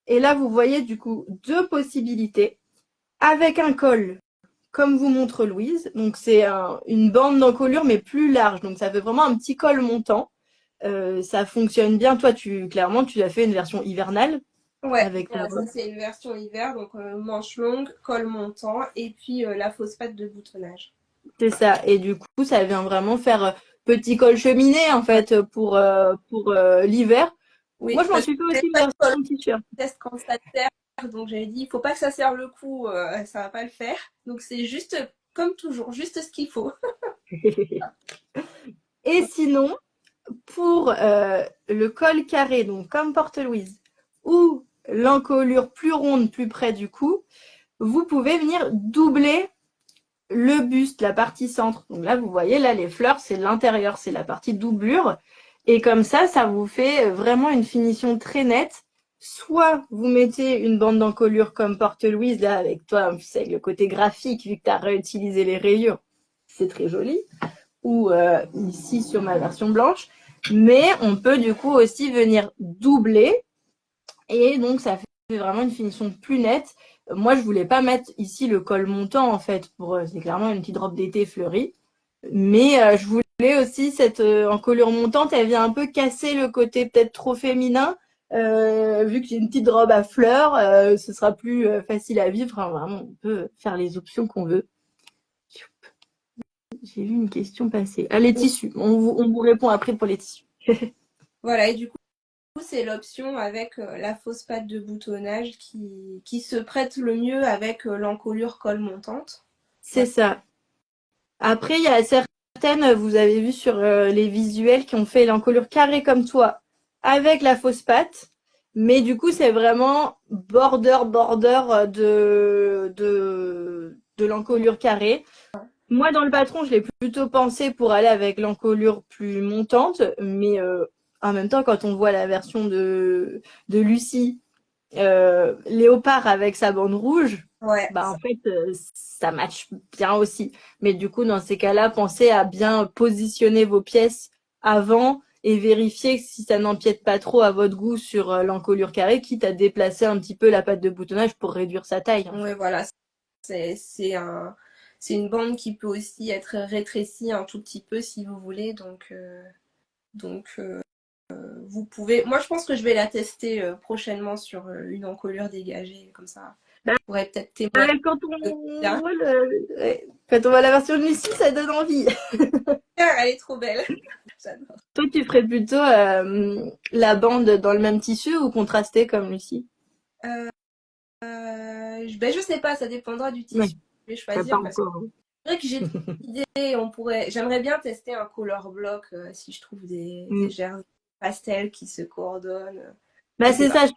Et là, vous voyez du coup deux possibilités avec un col comme vous montre Louise. Donc, c'est une bande d'encolure, mais plus large. Donc, ça fait vraiment un petit col montant. Ça fonctionne bien. Toi, clairement, tu as fait une version hivernale. Ouais, Avec ta voilà, ça robe. c'est une version hiver, donc manche longue, col montant, et puis la fausse patte de boutonnage. C'est ça. Et du coup, ça vient vraiment faire petit col cheminée, en fait, pour l'hiver. Moi, Oui, je m'en parce que suis fait aussi j'avais une pas de col version t-shirt. test quand ça serre, donc j'avais dit, il faut pas que ça serre le cou, ça va pas le faire. Donc c'est juste, comme toujours, juste ce qu'il faut. Et sinon, pour le col carré, donc comme porte Louise, ou l'encolure plus ronde, plus près du cou, vous pouvez venir doubler le buste, la partie centre. Donc là, vous voyez, là, les fleurs, c'est l'intérieur, c'est la partie doublure. Et comme ça vous fait vraiment une finition très nette. Soit vous mettez une bande d'encolure comme porte Louise, là, avec toi, c'est le côté graphique, vu que tu as réutilisé les rayures. C'est très joli. Ou ici sur ma version blanche. Mais on peut du coup aussi venir doubler. Et donc, ça fait vraiment une finition plus nette. Moi, je voulais pas mettre ici le col montant, en fait, c'est clairement une petite robe d'été fleurie. Mais je voulais aussi cette encolure montante, elle vient un peu casser le côté peut-être trop féminin. Vu que j'ai une petite robe à fleurs, ce sera plus facile à vivre. Enfin, vraiment, on peut faire les options qu'on veut. J'ai vu une question passer. Ah, les tissus. On vous répond après pour les tissus. Voilà, et du coup, c'est l'option avec la fausse patte de boutonnage qui se prête le mieux avec l'encolure col montante. C'est ça. Après, il y a certaines, vous avez vu sur les visuels, qui ont fait l'encolure carrée comme toi, avec la fausse patte. Mais du coup, c'est vraiment border de l'encolure carrée. Moi, dans le patron, je l'ai plutôt pensé pour aller avec l'encolure plus montante. Mais en même temps, quand on voit la version de Lucie, léopard avec sa bande rouge, Ouais, bah en fait ça match bien aussi. Mais du coup dans ces cas-là, pensez à bien positionner vos pièces avant et vérifier si ça n'empiète pas trop à votre goût sur l'encolure carrée, quitte à déplacer un petit peu la patte de boutonnage pour réduire sa taille en ouais, fait. voilà. C'est une bande qui peut aussi être rétrécie un tout petit peu si vous voulez. Donc vous pouvez. Moi, je pense que je vais la tester prochainement sur une encolure dégagée comme ça. Bah, Je pourrais peut-être témoigner quand de on bien. voit quand on voit la version de Lucie, ça donne envie. Elle est trop belle. J'adore. Toi, tu ferais plutôt la bande dans le même tissu ou contrasté comme Lucie? Je sais pas, ça dépendra du tissu Oui, que je vais t'as pas choisir parce que encore. c'est vrai que j'ai trop d'idées. J'aimerais bien tester un color block si je trouve des Mm. jerseys pastels qui se coordonnent. Je Bah sais c'est pas. ça,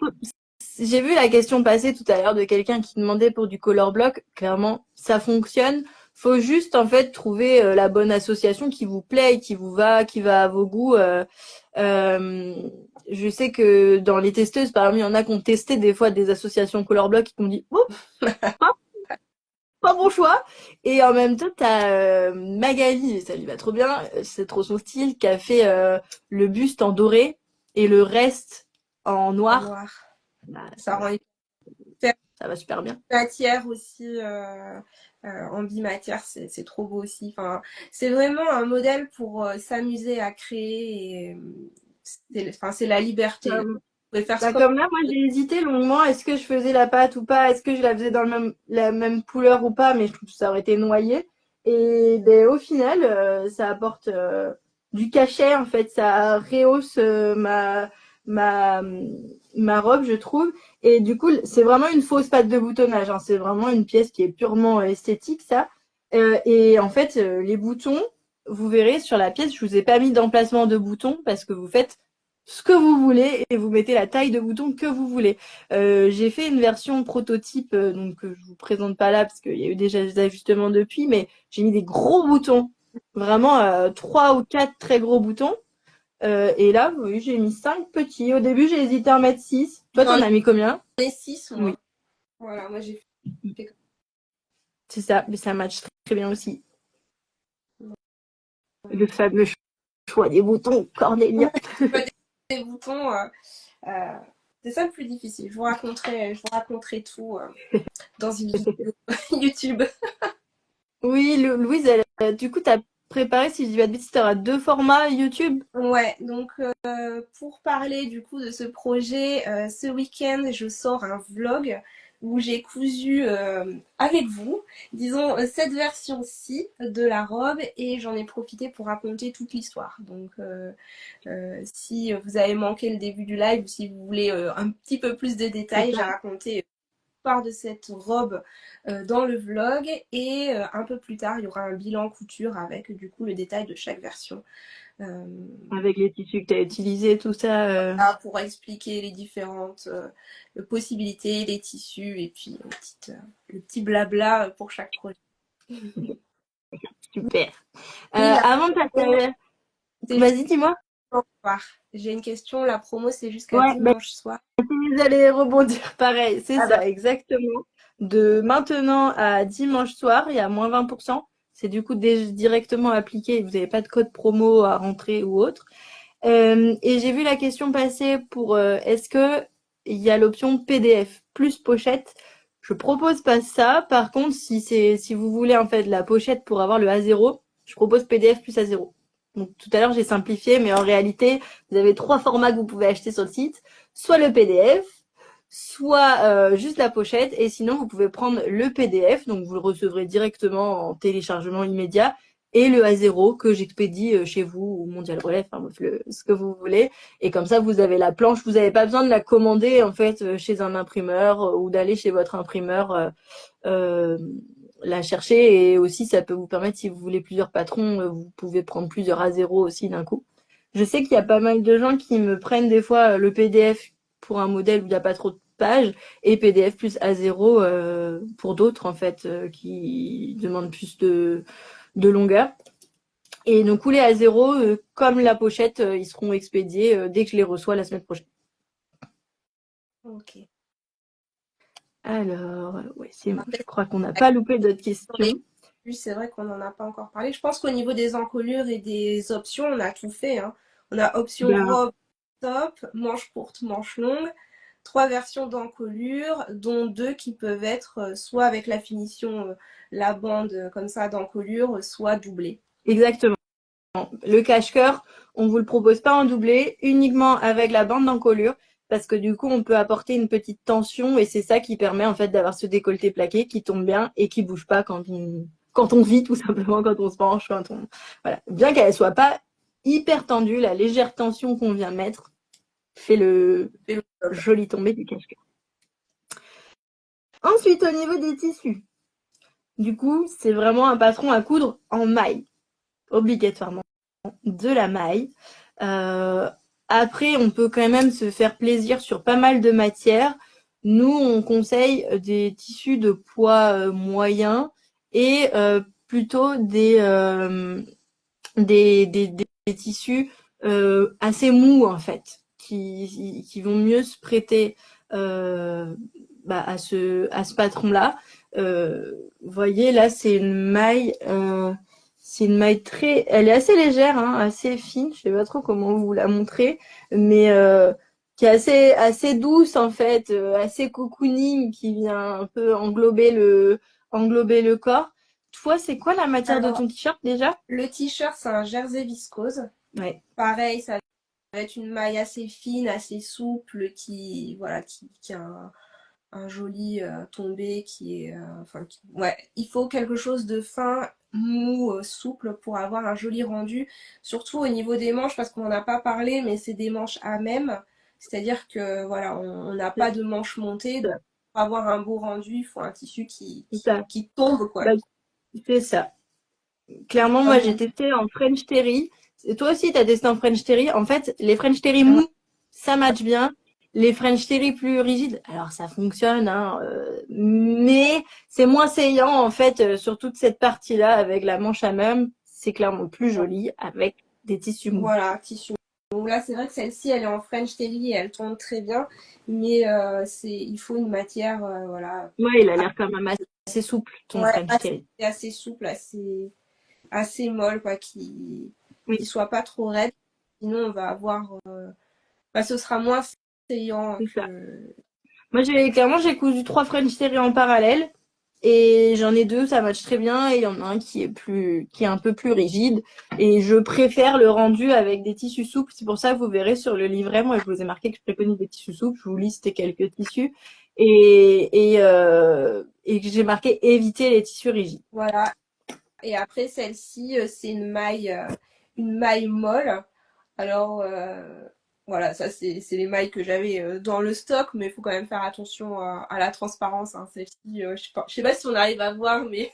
j'ai vu la question passer tout à l'heure de quelqu'un qui demandait pour du color block. Clairement, ça fonctionne. Faut juste en fait trouver la bonne association qui vous plaît, et qui vous va, qui va à vos goûts. Euh, je sais que dans les testeuses, par exemple, il y en a qui ont testé des fois des associations color block qui t'ont dit oh, pas, pas bon choix. Et en même temps, t'as Magali, et ça lui va trop bien, c'est trop son style, qui a fait le buste en doré et le reste en En noir. noir. Bah, Ça rend hyper ça va super bien. Matière aussi, en bimatière, c'est trop beau aussi. Enfin, c'est vraiment un modèle pour s'amuser à créer. Enfin, c'est la liberté. Vous pouvez faire ce Bah, comme comme là, moi, j'ai hésité longuement. Est-ce que je faisais la pâte ou pas? Est-ce que je la faisais dans la même couleur ou pas? Mais je trouve que ça aurait été noyé. Et ben, au final, ça apporte du cachet, en fait. Ça rehausse ma, ma robe, je trouve. Et du coup, c'est vraiment une fausse pâte de boutonnage, hein. C'est vraiment une pièce qui est purement esthétique, ça. Et en fait, les boutons, vous verrez sur la pièce, je vous ai pas mis d'emplacement de boutons parce que vous faites ce que vous voulez et vous mettez la taille de bouton que vous voulez. J'ai fait une version prototype, donc je vous présente pas là parce qu'il y a eu déjà des ajustements depuis, mais j'ai mis des gros boutons, vraiment 3 ou 4 très gros boutons. Et là, oui, j'ai mis 5 petits. Au début, j'ai hésité à en mettre 6. Toi, j'en t'en as mis combien? ai 6, Oui, moi. Voilà, moi j'ai fait comme c'est ça, mais ça match très, très bien aussi. ça. Le fameux choix des boutons, Cornélia. Des boutons, euh, c'est ça le plus difficile. Je vous raconterai tout dans une vidéo YouTube. Oui, Louise, du coup, t'as préparé, si je dis pas de bêtises, t'auras 2 formats YouTube. Ouais, donc pour parler du coup de ce projet, ce week-end, je sors un vlog où j'ai cousu avec vous, disons, cette version-ci de la robe et j'en ai profité pour raconter toute l'histoire. Donc si vous avez manqué le début du live, si vous voulez un petit peu plus de C'est détails, j'ai ça. raconté l'histoire de cette robe dans le vlog et un peu plus tard, il y aura un bilan couture avec du coup le détail de chaque version. Euh, Avec les tissus que tu as utilisés, tout ça. pour expliquer les différentes possibilités, les tissus et puis le petit blabla pour chaque projet. Super. Et la Avant de promo, passer. c'est Vas-y, dis-moi. jusqu'à soir. J'ai une question. La promo, c'est jusqu'à Ouais, ben, dimanche soir. vous allez rebondir pareil. C'est Ah bah, ça, exactement. De maintenant à dimanche soir, il y a moins 20%. C'est du coup directement appliqué. Vous n'avez pas de code promo à rentrer ou autre. Et j'ai vu la question passer pour est-ce que il y a l'option PDF plus pochette. Je propose pas ça. Par contre, si vous voulez en fait la pochette pour avoir le A0, je propose PDF plus A0. Donc tout à l'heure j'ai simplifié, mais en réalité vous avez 3 formats que vous pouvez acheter sur le site, soit le PDF, soit juste la pochette, et sinon vous pouvez prendre le PDF, donc vous le recevrez directement en téléchargement immédiat, et le A0 que j'expédie chez vous ou Mondial Relais, enfin ce que vous voulez. Et comme ça, vous avez la planche. Vous n'avez pas besoin de la commander en fait chez un imprimeur ou d'aller chez votre imprimeur euh, la chercher. Et aussi, ça peut vous permettre, si vous voulez plusieurs patrons, vous pouvez prendre plusieurs A0 aussi d'un coup. Je sais qu'il y a pas mal de gens qui me prennent des fois le PDF pour un modèle où il n'y a pas trop de pages et PDF plus A0 pour d'autres en fait qui demandent plus de longueur. Et donc coulés à zéro, comme la pochette, ils seront expédiés dès que je les reçois la semaine prochaine. ok. Alors, ouais, c'est bon. Je Après, crois qu'on n'a pas loupé d'autres sur les questions. tissus, c'est vrai qu'on n'en a pas encore parlé. Je pense qu'au niveau des encolures et des options, on a tout fait, hein. On a option Ben, robe top, manche courte, manche longue. 3 versions d'encolure, dont 2 qui peuvent être soit avec la finition, la bande comme ça d'encolure, soit doublée. exactement. Le cache-cœur, on vous le propose pas en doublé, uniquement avec la bande d'encolure, parce que du coup, on peut apporter une petite tension et c'est ça qui permet en fait d'avoir ce décolleté plaqué qui tombe bien et qui bouge pas quand on vit tout simplement, quand on se penche, quand on voilà. Bien qu'elle soit pas hyper tendue, la légère tension qu'on vient mettre fait le Et le job. joli tombé du cache-cœur. Ensuite, au niveau des tissus, du coup, c'est vraiment un patron à coudre en maille, obligatoirement de la maille. Euh, Après, on peut quand même se faire plaisir sur pas mal de matières. Nous, on conseille des tissus de poids moyen et plutôt des tissus assez mous en fait, qui vont mieux se prêter euh, à ce patron-là. Vous voyez, là, c'est une maille elle est assez légère, hein, assez fine. Je sais pas trop comment vous la montrer, mais qui est assez douce en fait, assez cocooning, qui vient un peu englober le corps. Toi, c'est quoi la matière de Alors, ton t-shirt déjà? le t-shirt, c'est un jersey viscose. Ouais, Pareil, ça va être une maille assez fine, assez souple, voilà, qui a un joli tombé qui est. Ouais, il faut quelque chose de fin, mou, souple pour avoir un joli rendu. Surtout au niveau des manches, parce qu'on n'en a pas parlé, mais c'est des manches à même. C'est-à-dire que voilà, on n'a c'est pas de manches montées. Donc ça. pour avoir un beau rendu, il faut un tissu C'est ça. qui tombe, quoi. Bah, c'est ça. Clairement, moi, j'ai testé en French Terry. Et toi aussi, tu as testé en French Terry. En fait, les French Terry Ouais. mous, ça match bien. Les French Terry plus rigides, alors ça fonctionne, hein, mais c'est moins saillant en fait sur toute cette partie-là avec la manche à même. C'est clairement plus joli avec des tissus mous. Voilà, tissu. Donc là, c'est vrai que celle-ci, elle est en French Terry et elle tombe très bien, mais il faut une matière, voilà, Ouais, il a l'air quand même assez souple, ton ouais, French Terry. assez souple, assez molle, quoi, Oui, qui soit pas trop raide. Sinon, on va avoir, bah, ce sera moins saillant c'est ça. que. Moi, clairement, j'ai cousu 3 French Terry en parallèle. Et j'en ai 2, ça match très bien. Et il y en a un qui est un peu plus rigide. Et je préfère le rendu avec des tissus souples. C'est pour ça que vous verrez sur le livret, moi, je vous ai marqué que je préconise des tissus souples. Je vous liste quelques tissus. Et que j'ai marqué éviter les tissus rigides. Voilà. Et après, celle-ci, c'est une maille molle. Alors, voilà, ça, c'est les mailles que j'avais dans le stock, mais il faut quand même faire attention à la transparence, hein. Celle-ci, je sais pas si on arrive à voir, mais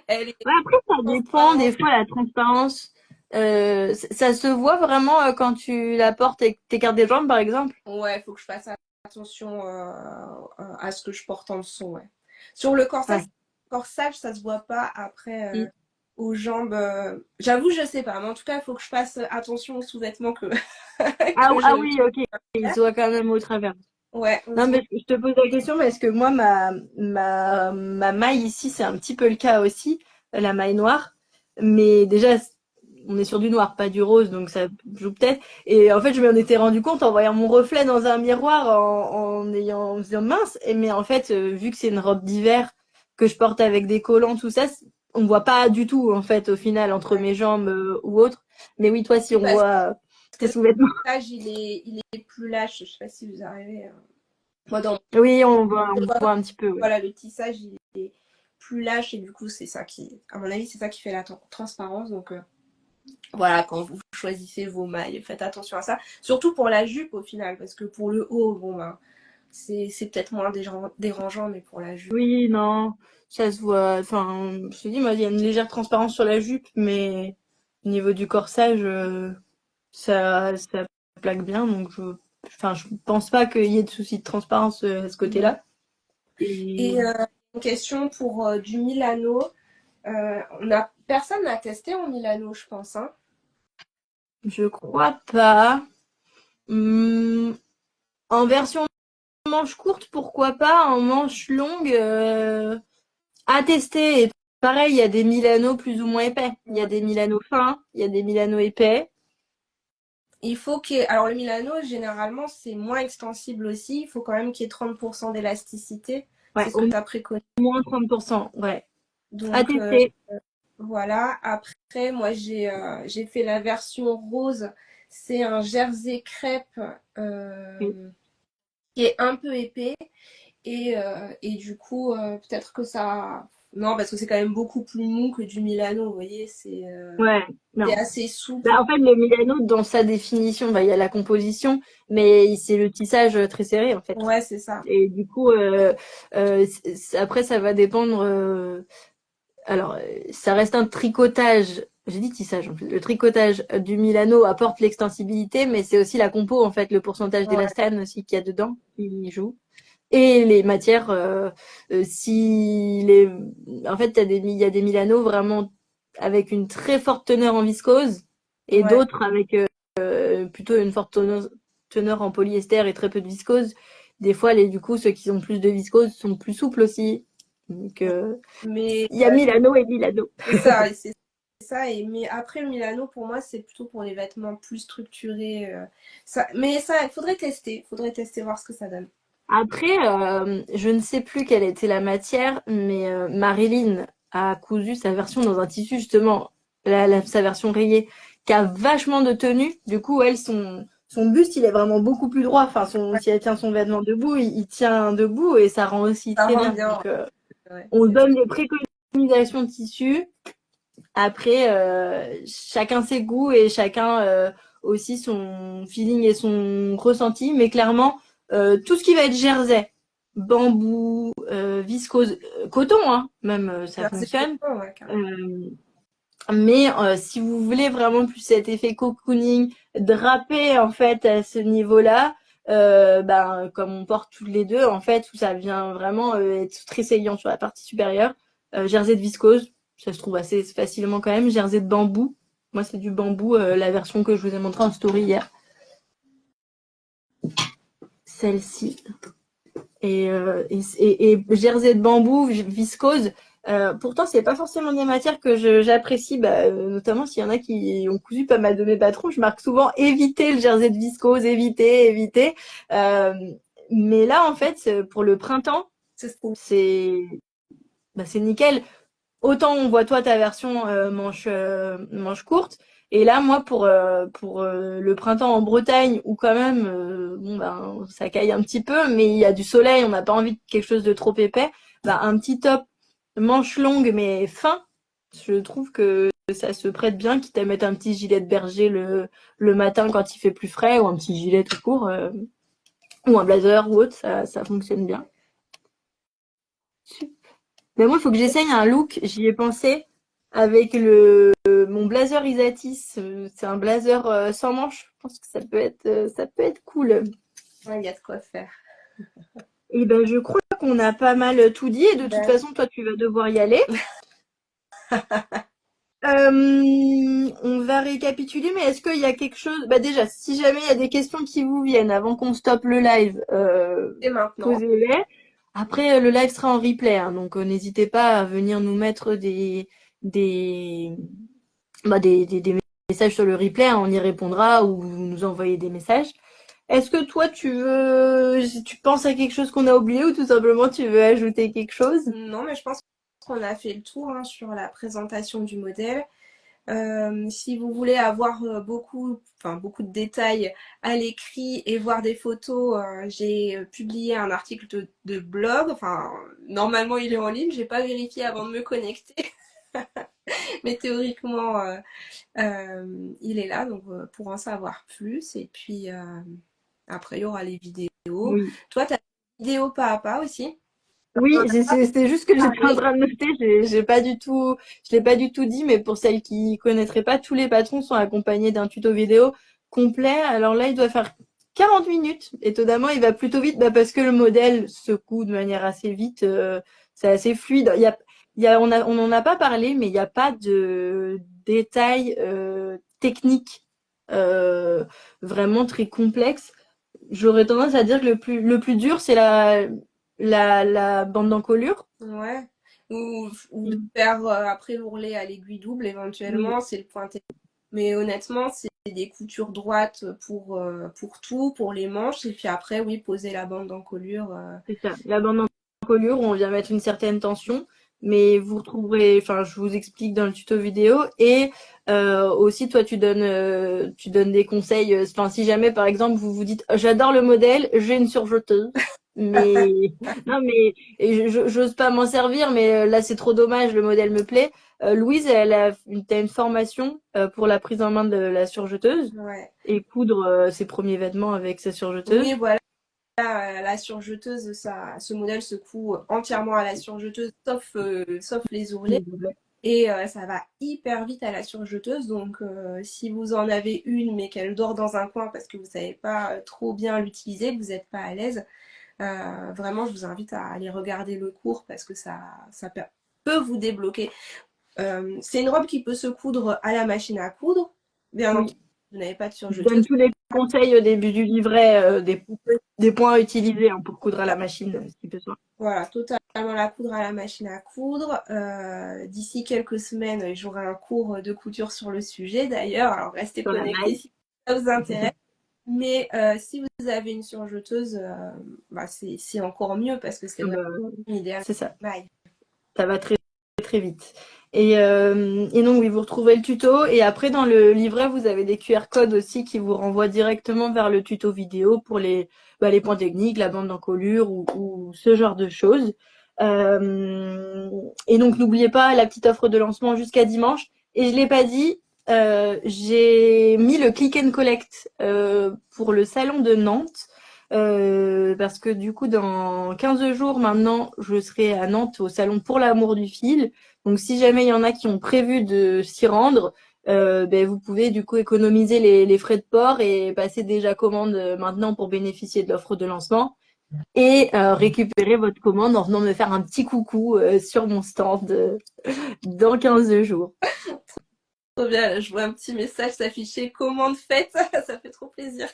elle est Ouais, après, ça dépend. Des transparente. fois, la transparence, ça se voit vraiment quand tu la portes et que t'écartes des jambes, par exemple. Ouais, il faut que je fasse attention à ce que je porte en dessous, ouais. Sur le Ouais. corsage, ça se voit pas après Si. aux jambes. J'avoue, je sais pas, mais en tout cas, il faut que je fasse attention aux sous-vêtements que, que Ah je oui, ok. Il se voit quand même au travers. Ouais, on Non, se voit. mais je te pose la question parce que moi, ma maille ici, c'est un petit peu le cas aussi, la maille noire. Mais déjà, on est sur du noir, pas du rose, donc ça joue peut-être. Et en fait, je m'en étais rendu compte en voyant mon reflet dans un miroir, en me disant mince. Mais en fait, vu que c'est une robe d'hiver que je porte avec des collants, tout ça, on voit pas du tout, en fait, au final, entre Ouais. mes jambes ou autre. Mais oui, toi, si Oui, on parce voit que tes le sous-vêtements. tissage, il est plus lâche. Je sais pas si vous arrivez. Moi, dans Oui, on on voit, voit un petit peu, ouais. voilà, le tissage, il est plus lâche et du coup, à mon avis, c'est ça qui fait la transparence. Donc, voilà, quand vous choisissez vos mailles, faites attention à ça. Surtout pour la jupe au final, parce que pour le haut, bon, ben, c'est peut-être moins dérangeant, mais pour la jupe. Oui, non, ça se voit. Enfin, je te dis, moi, il y a une légère transparence sur la jupe, mais au niveau du corsage, ça plaque bien. Donc, enfin, je pense pas qu'il y ait de soucis de transparence à ce Non. côté-là. Et Et une question pour du Milano. Personne n'a testé en Milano, je pense, hein. je crois pas. Hum, en version manche courte, pourquoi pas? En manche longue, à tester. Et pareil, il y a des Milano plus ou moins épais. Il y a Ouais. des Milano fins, il y a des Milano épais. Il faut alors le Milano, généralement, c'est moins extensible aussi. Il faut quand même qu'il y ait 30% d'élasticité. Ouais, C'est ce au que tu as préconisé. moins 30%. Ouais. À Donc, tester. voilà. Après, moi, j'ai fait la version rose. C'est un jersey crêpe qui est un peu épais. Et du coup, peut-être que ça. Non, parce que c'est quand même beaucoup plus mou que du Milano. Vous voyez, Ouais, c'est non. assez Bah, souple. en fait, le Milano, dans sa définition, bah, il y a la composition, mais c'est le tissage très serré, en fait. Ouais, c'est ça. Et du coup, après, ça va dépendre. Alors, ça reste un tricotage. J'ai dit tissage, en fait. Le tricotage du Milano apporte l'extensibilité, mais c'est aussi la compo, en fait, le pourcentage Ouais. d'élastane aussi qu'il y a dedans qui joue. Et les matières, si les, en fait, il y a des Milano vraiment avec une très forte teneur en viscose et Ouais. d'autres avec plutôt une forte teneur en polyester et très peu de viscose. Des fois, du coup, ceux qui ont plus de viscose sont plus souples aussi. Donc, Mais il y a Milano et Milano. c'est ça. ça. Mais après, le Milano, pour moi, c'est plutôt pour les vêtements plus structurés. Mais ça, il faudrait tester. Faudrait tester, voir ce que ça donne. Après, je ne sais plus quelle était la matière, mais Marilyn a cousu sa version dans un tissu, justement, sa version rayée, qui a vachement de tenue. Du coup, elle, son buste, il est vraiment beaucoup plus droit. Enfin, si elle tient son vêtement debout, il tient debout et ça rend aussi Ça très rend bien. bien. Donc, Ouais, on c'est vrai. donne des préconisations de tissu. Après, chacun ses goûts et chacun aussi son feeling et son ressenti. Mais clairement, tout ce qui va être jersey, bambou, viscose, coton, hein, même ça Jersey fonctionne. coton, ouais, carrément. Mais si vous voulez vraiment plus cet effet cocooning, drapé en fait à ce niveau-là, ben, comme on porte toutes les deux, en fait, où ça vient vraiment être très saillant sur la partie supérieure. Jersey de viscose, ça se trouve assez facilement quand même. Jersey de bambou, moi c'est du bambou, la version que je vous ai montrée en story hier. Celle-ci. Et jersey de bambou, viscose. Pourtant, c'est pas forcément des matières que j'apprécie, notamment s'il y en a qui ont cousu pas mal de mes patrons. Je marque souvent éviter le jersey de viscose, éviter. Euh, mais là, en fait, pour le printemps, C'est ce qu'on- c'est nickel. Autant on voit toi ta version manche courte, et là moi pour le printemps en Bretagne où quand même bon ben ça caille un petit peu, mais il y a du soleil, on n'a pas envie de quelque chose de trop épais. Ben, un petit top manche longue mais fin, je trouve que ça se prête bien, quitte à mettre un petit gilet de berger le matin quand il fait plus frais, ou un petit gilet tout court, ou un blazer ou autre, ça fonctionne bien. Mais moi, il faut que j'essaye un look. J'y ai pensé avec mon blazer Isatis. C'est un blazer sans manches. Je pense que ça peut être cool. Ouais, il y a de quoi faire. Et ben, je crois qu'on a pas mal tout dit. Et de toute Ben, façon, toi, tu vas devoir y aller. On va récapituler, mais est-ce qu'il y a quelque chose? Bah déjà, si jamais il y a des questions qui vous viennent avant qu'on stoppe le live, et maintenant. posez-les. Après, le live sera en replay, hein, donc n'hésitez pas à venir nous mettre des, des messages sur le replay, hein, on y répondra, ou vous nous envoyez des messages. Est-ce que toi, tu penses à quelque chose qu'on a oublié, ou tout simplement tu veux ajouter quelque chose? Non, mais je pense qu'on a fait le tour hein, sur la présentation du modèle. Si vous voulez avoir beaucoup de détails à l'écrit et voir des photos, j'ai publié un article de blog. Enfin, normalement, il est en ligne. J'ai pas vérifié avant de me connecter, mais théoriquement, il est là. Donc, pour en savoir plus. Et puis, après, il y aura les vidéos. Oui. Toi, tu as des vidéos pas à pas aussi. On en Oui, a pas c'était juste que j'étais en parlé. train de noter, j'ai pas du tout, je l'ai pas du tout dit, mais pour celles qui connaîtraient pas, tous les patrons sont accompagnés d'un tuto vidéo complet. Alors là, il doit faire 40 minutes. Étonnamment, il va plutôt vite, parce que le modèle se coud de manière assez vite, c'est assez fluide. On n'en a pas parlé, mais il n'y a pas de détails techniques euh, vraiment très complexes. J'aurais tendance à dire que le plus dur, c'est la bande d'encolure. Ouais. Ou de Mm. faire après l'ourlet à l'aiguille double Oui, éventuellement, c'est le pointé. Mais honnêtement, c'est des coutures droites pour tout, pour les manches. Et puis après, oui, poser la bande d'encolure. c'est ça. La bande d'encolure, on vient mettre une certaine tension, mais vous retrouverez, enfin, je vous explique dans le tuto vidéo. Et aussi, toi, tu donnes des conseils. Enfin, si jamais, par exemple, vous vous dites, j'adore le modèle, j'ai une surjeteuse. Mais non, mais j'ose pas m'en servir, mais là c'est trop dommage, le modèle me plaît. Louise, t'as une formation pour la prise en main de la surjeteuse Ouais. et coudre ses premiers vêtements avec sa Oui, surjeteuse. voilà. La surjeteuse, ce modèle se coud entièrement à la surjeteuse, sauf les ourlets. Et ça va hyper vite à la surjeteuse. Donc, si vous en avez une, mais qu'elle dort dans un coin parce que vous savez pas trop bien l'utiliser, que vous n'êtes pas à l'aise, vraiment, je vous invite à aller regarder le cours parce que ça peut vous débloquer. C'est une robe qui peut se coudre à la machine à coudre. Bien entendu, Oui, vous n'avez pas de je donne surjeteuse. tous les conseils au début du livret, des points à utiliser hein, pour coudre à la machine, si besoin. Voilà, totalement. principalement la coudre à la machine à coudre. D'ici quelques semaines, j'aurai un cours de couture sur le sujet d'ailleurs. Alors restez sur la connectés maille. si ça vous intéresse. Mais si vous avez une surjeteuse, bah, c'est encore mieux parce que c'est vraiment idéal. C'est ça. Bye. Ça va très très vite. Et donc oui, vous retrouvez le tuto et après dans le livret vous avez des QR codes aussi qui vous renvoient directement vers le tuto vidéo pour les points techniques, la bande d'encolure ou ce genre de choses. Et donc n'oubliez pas la petite offre de lancement jusqu'à dimanche. Et je l'ai pas dit, j'ai mis le click and collect pour le salon de Nantes. Parce que du coup, dans 15 jours maintenant, je serai à Nantes au salon pour l'amour du fil. Donc, si jamais il y en a qui ont prévu de s'y rendre, ben, vous pouvez du coup économiser les frais de port et passer déjà commande maintenant pour bénéficier de l'offre de lancement et récupérer votre commande en venant me faire un petit coucou sur mon stand dans 15 jours. Trop bien, là, je vois un petit message s'afficher commande faite, ça fait trop plaisir.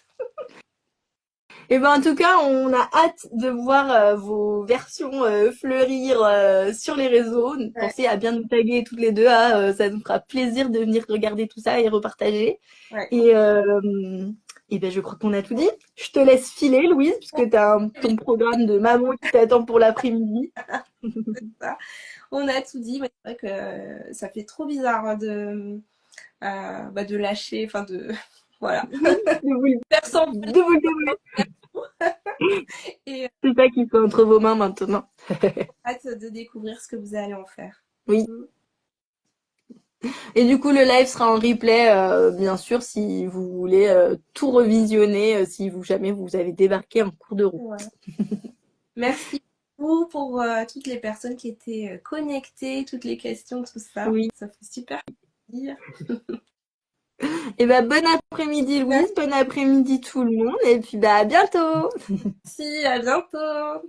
Et ben en tout cas, on a hâte de voir vos versions fleurir sur les réseaux. Ouais. Pensez à bien nous taguer toutes les deux. Ça nous fera plaisir de venir regarder tout ça et repartager. Ouais. Et ben je crois qu'on a tout dit. Je te laisse filer, Louise, puisque tu as ton programme de maman qui t'attend pour l'après-midi. On a tout dit, mais c'est vrai que ça fait trop bizarre de lâcher, enfin de voilà. De vous le dévoiler. Et C'est ça qui soit entre vos mains maintenant. hâte de découvrir ce que vous allez en faire. Oui. Et du coup, le live sera en replay, bien sûr, si vous voulez tout revisionner, si jamais vous avez débarqué en cours de route. Ouais. Merci beaucoup pour toutes les personnes qui étaient connectées, toutes les questions, tout ça. Oui. Ça fait super plaisir. Et ben bon après-midi Louise, bon après-midi tout le monde, et puis bah à bientôt. Merci, à bientôt.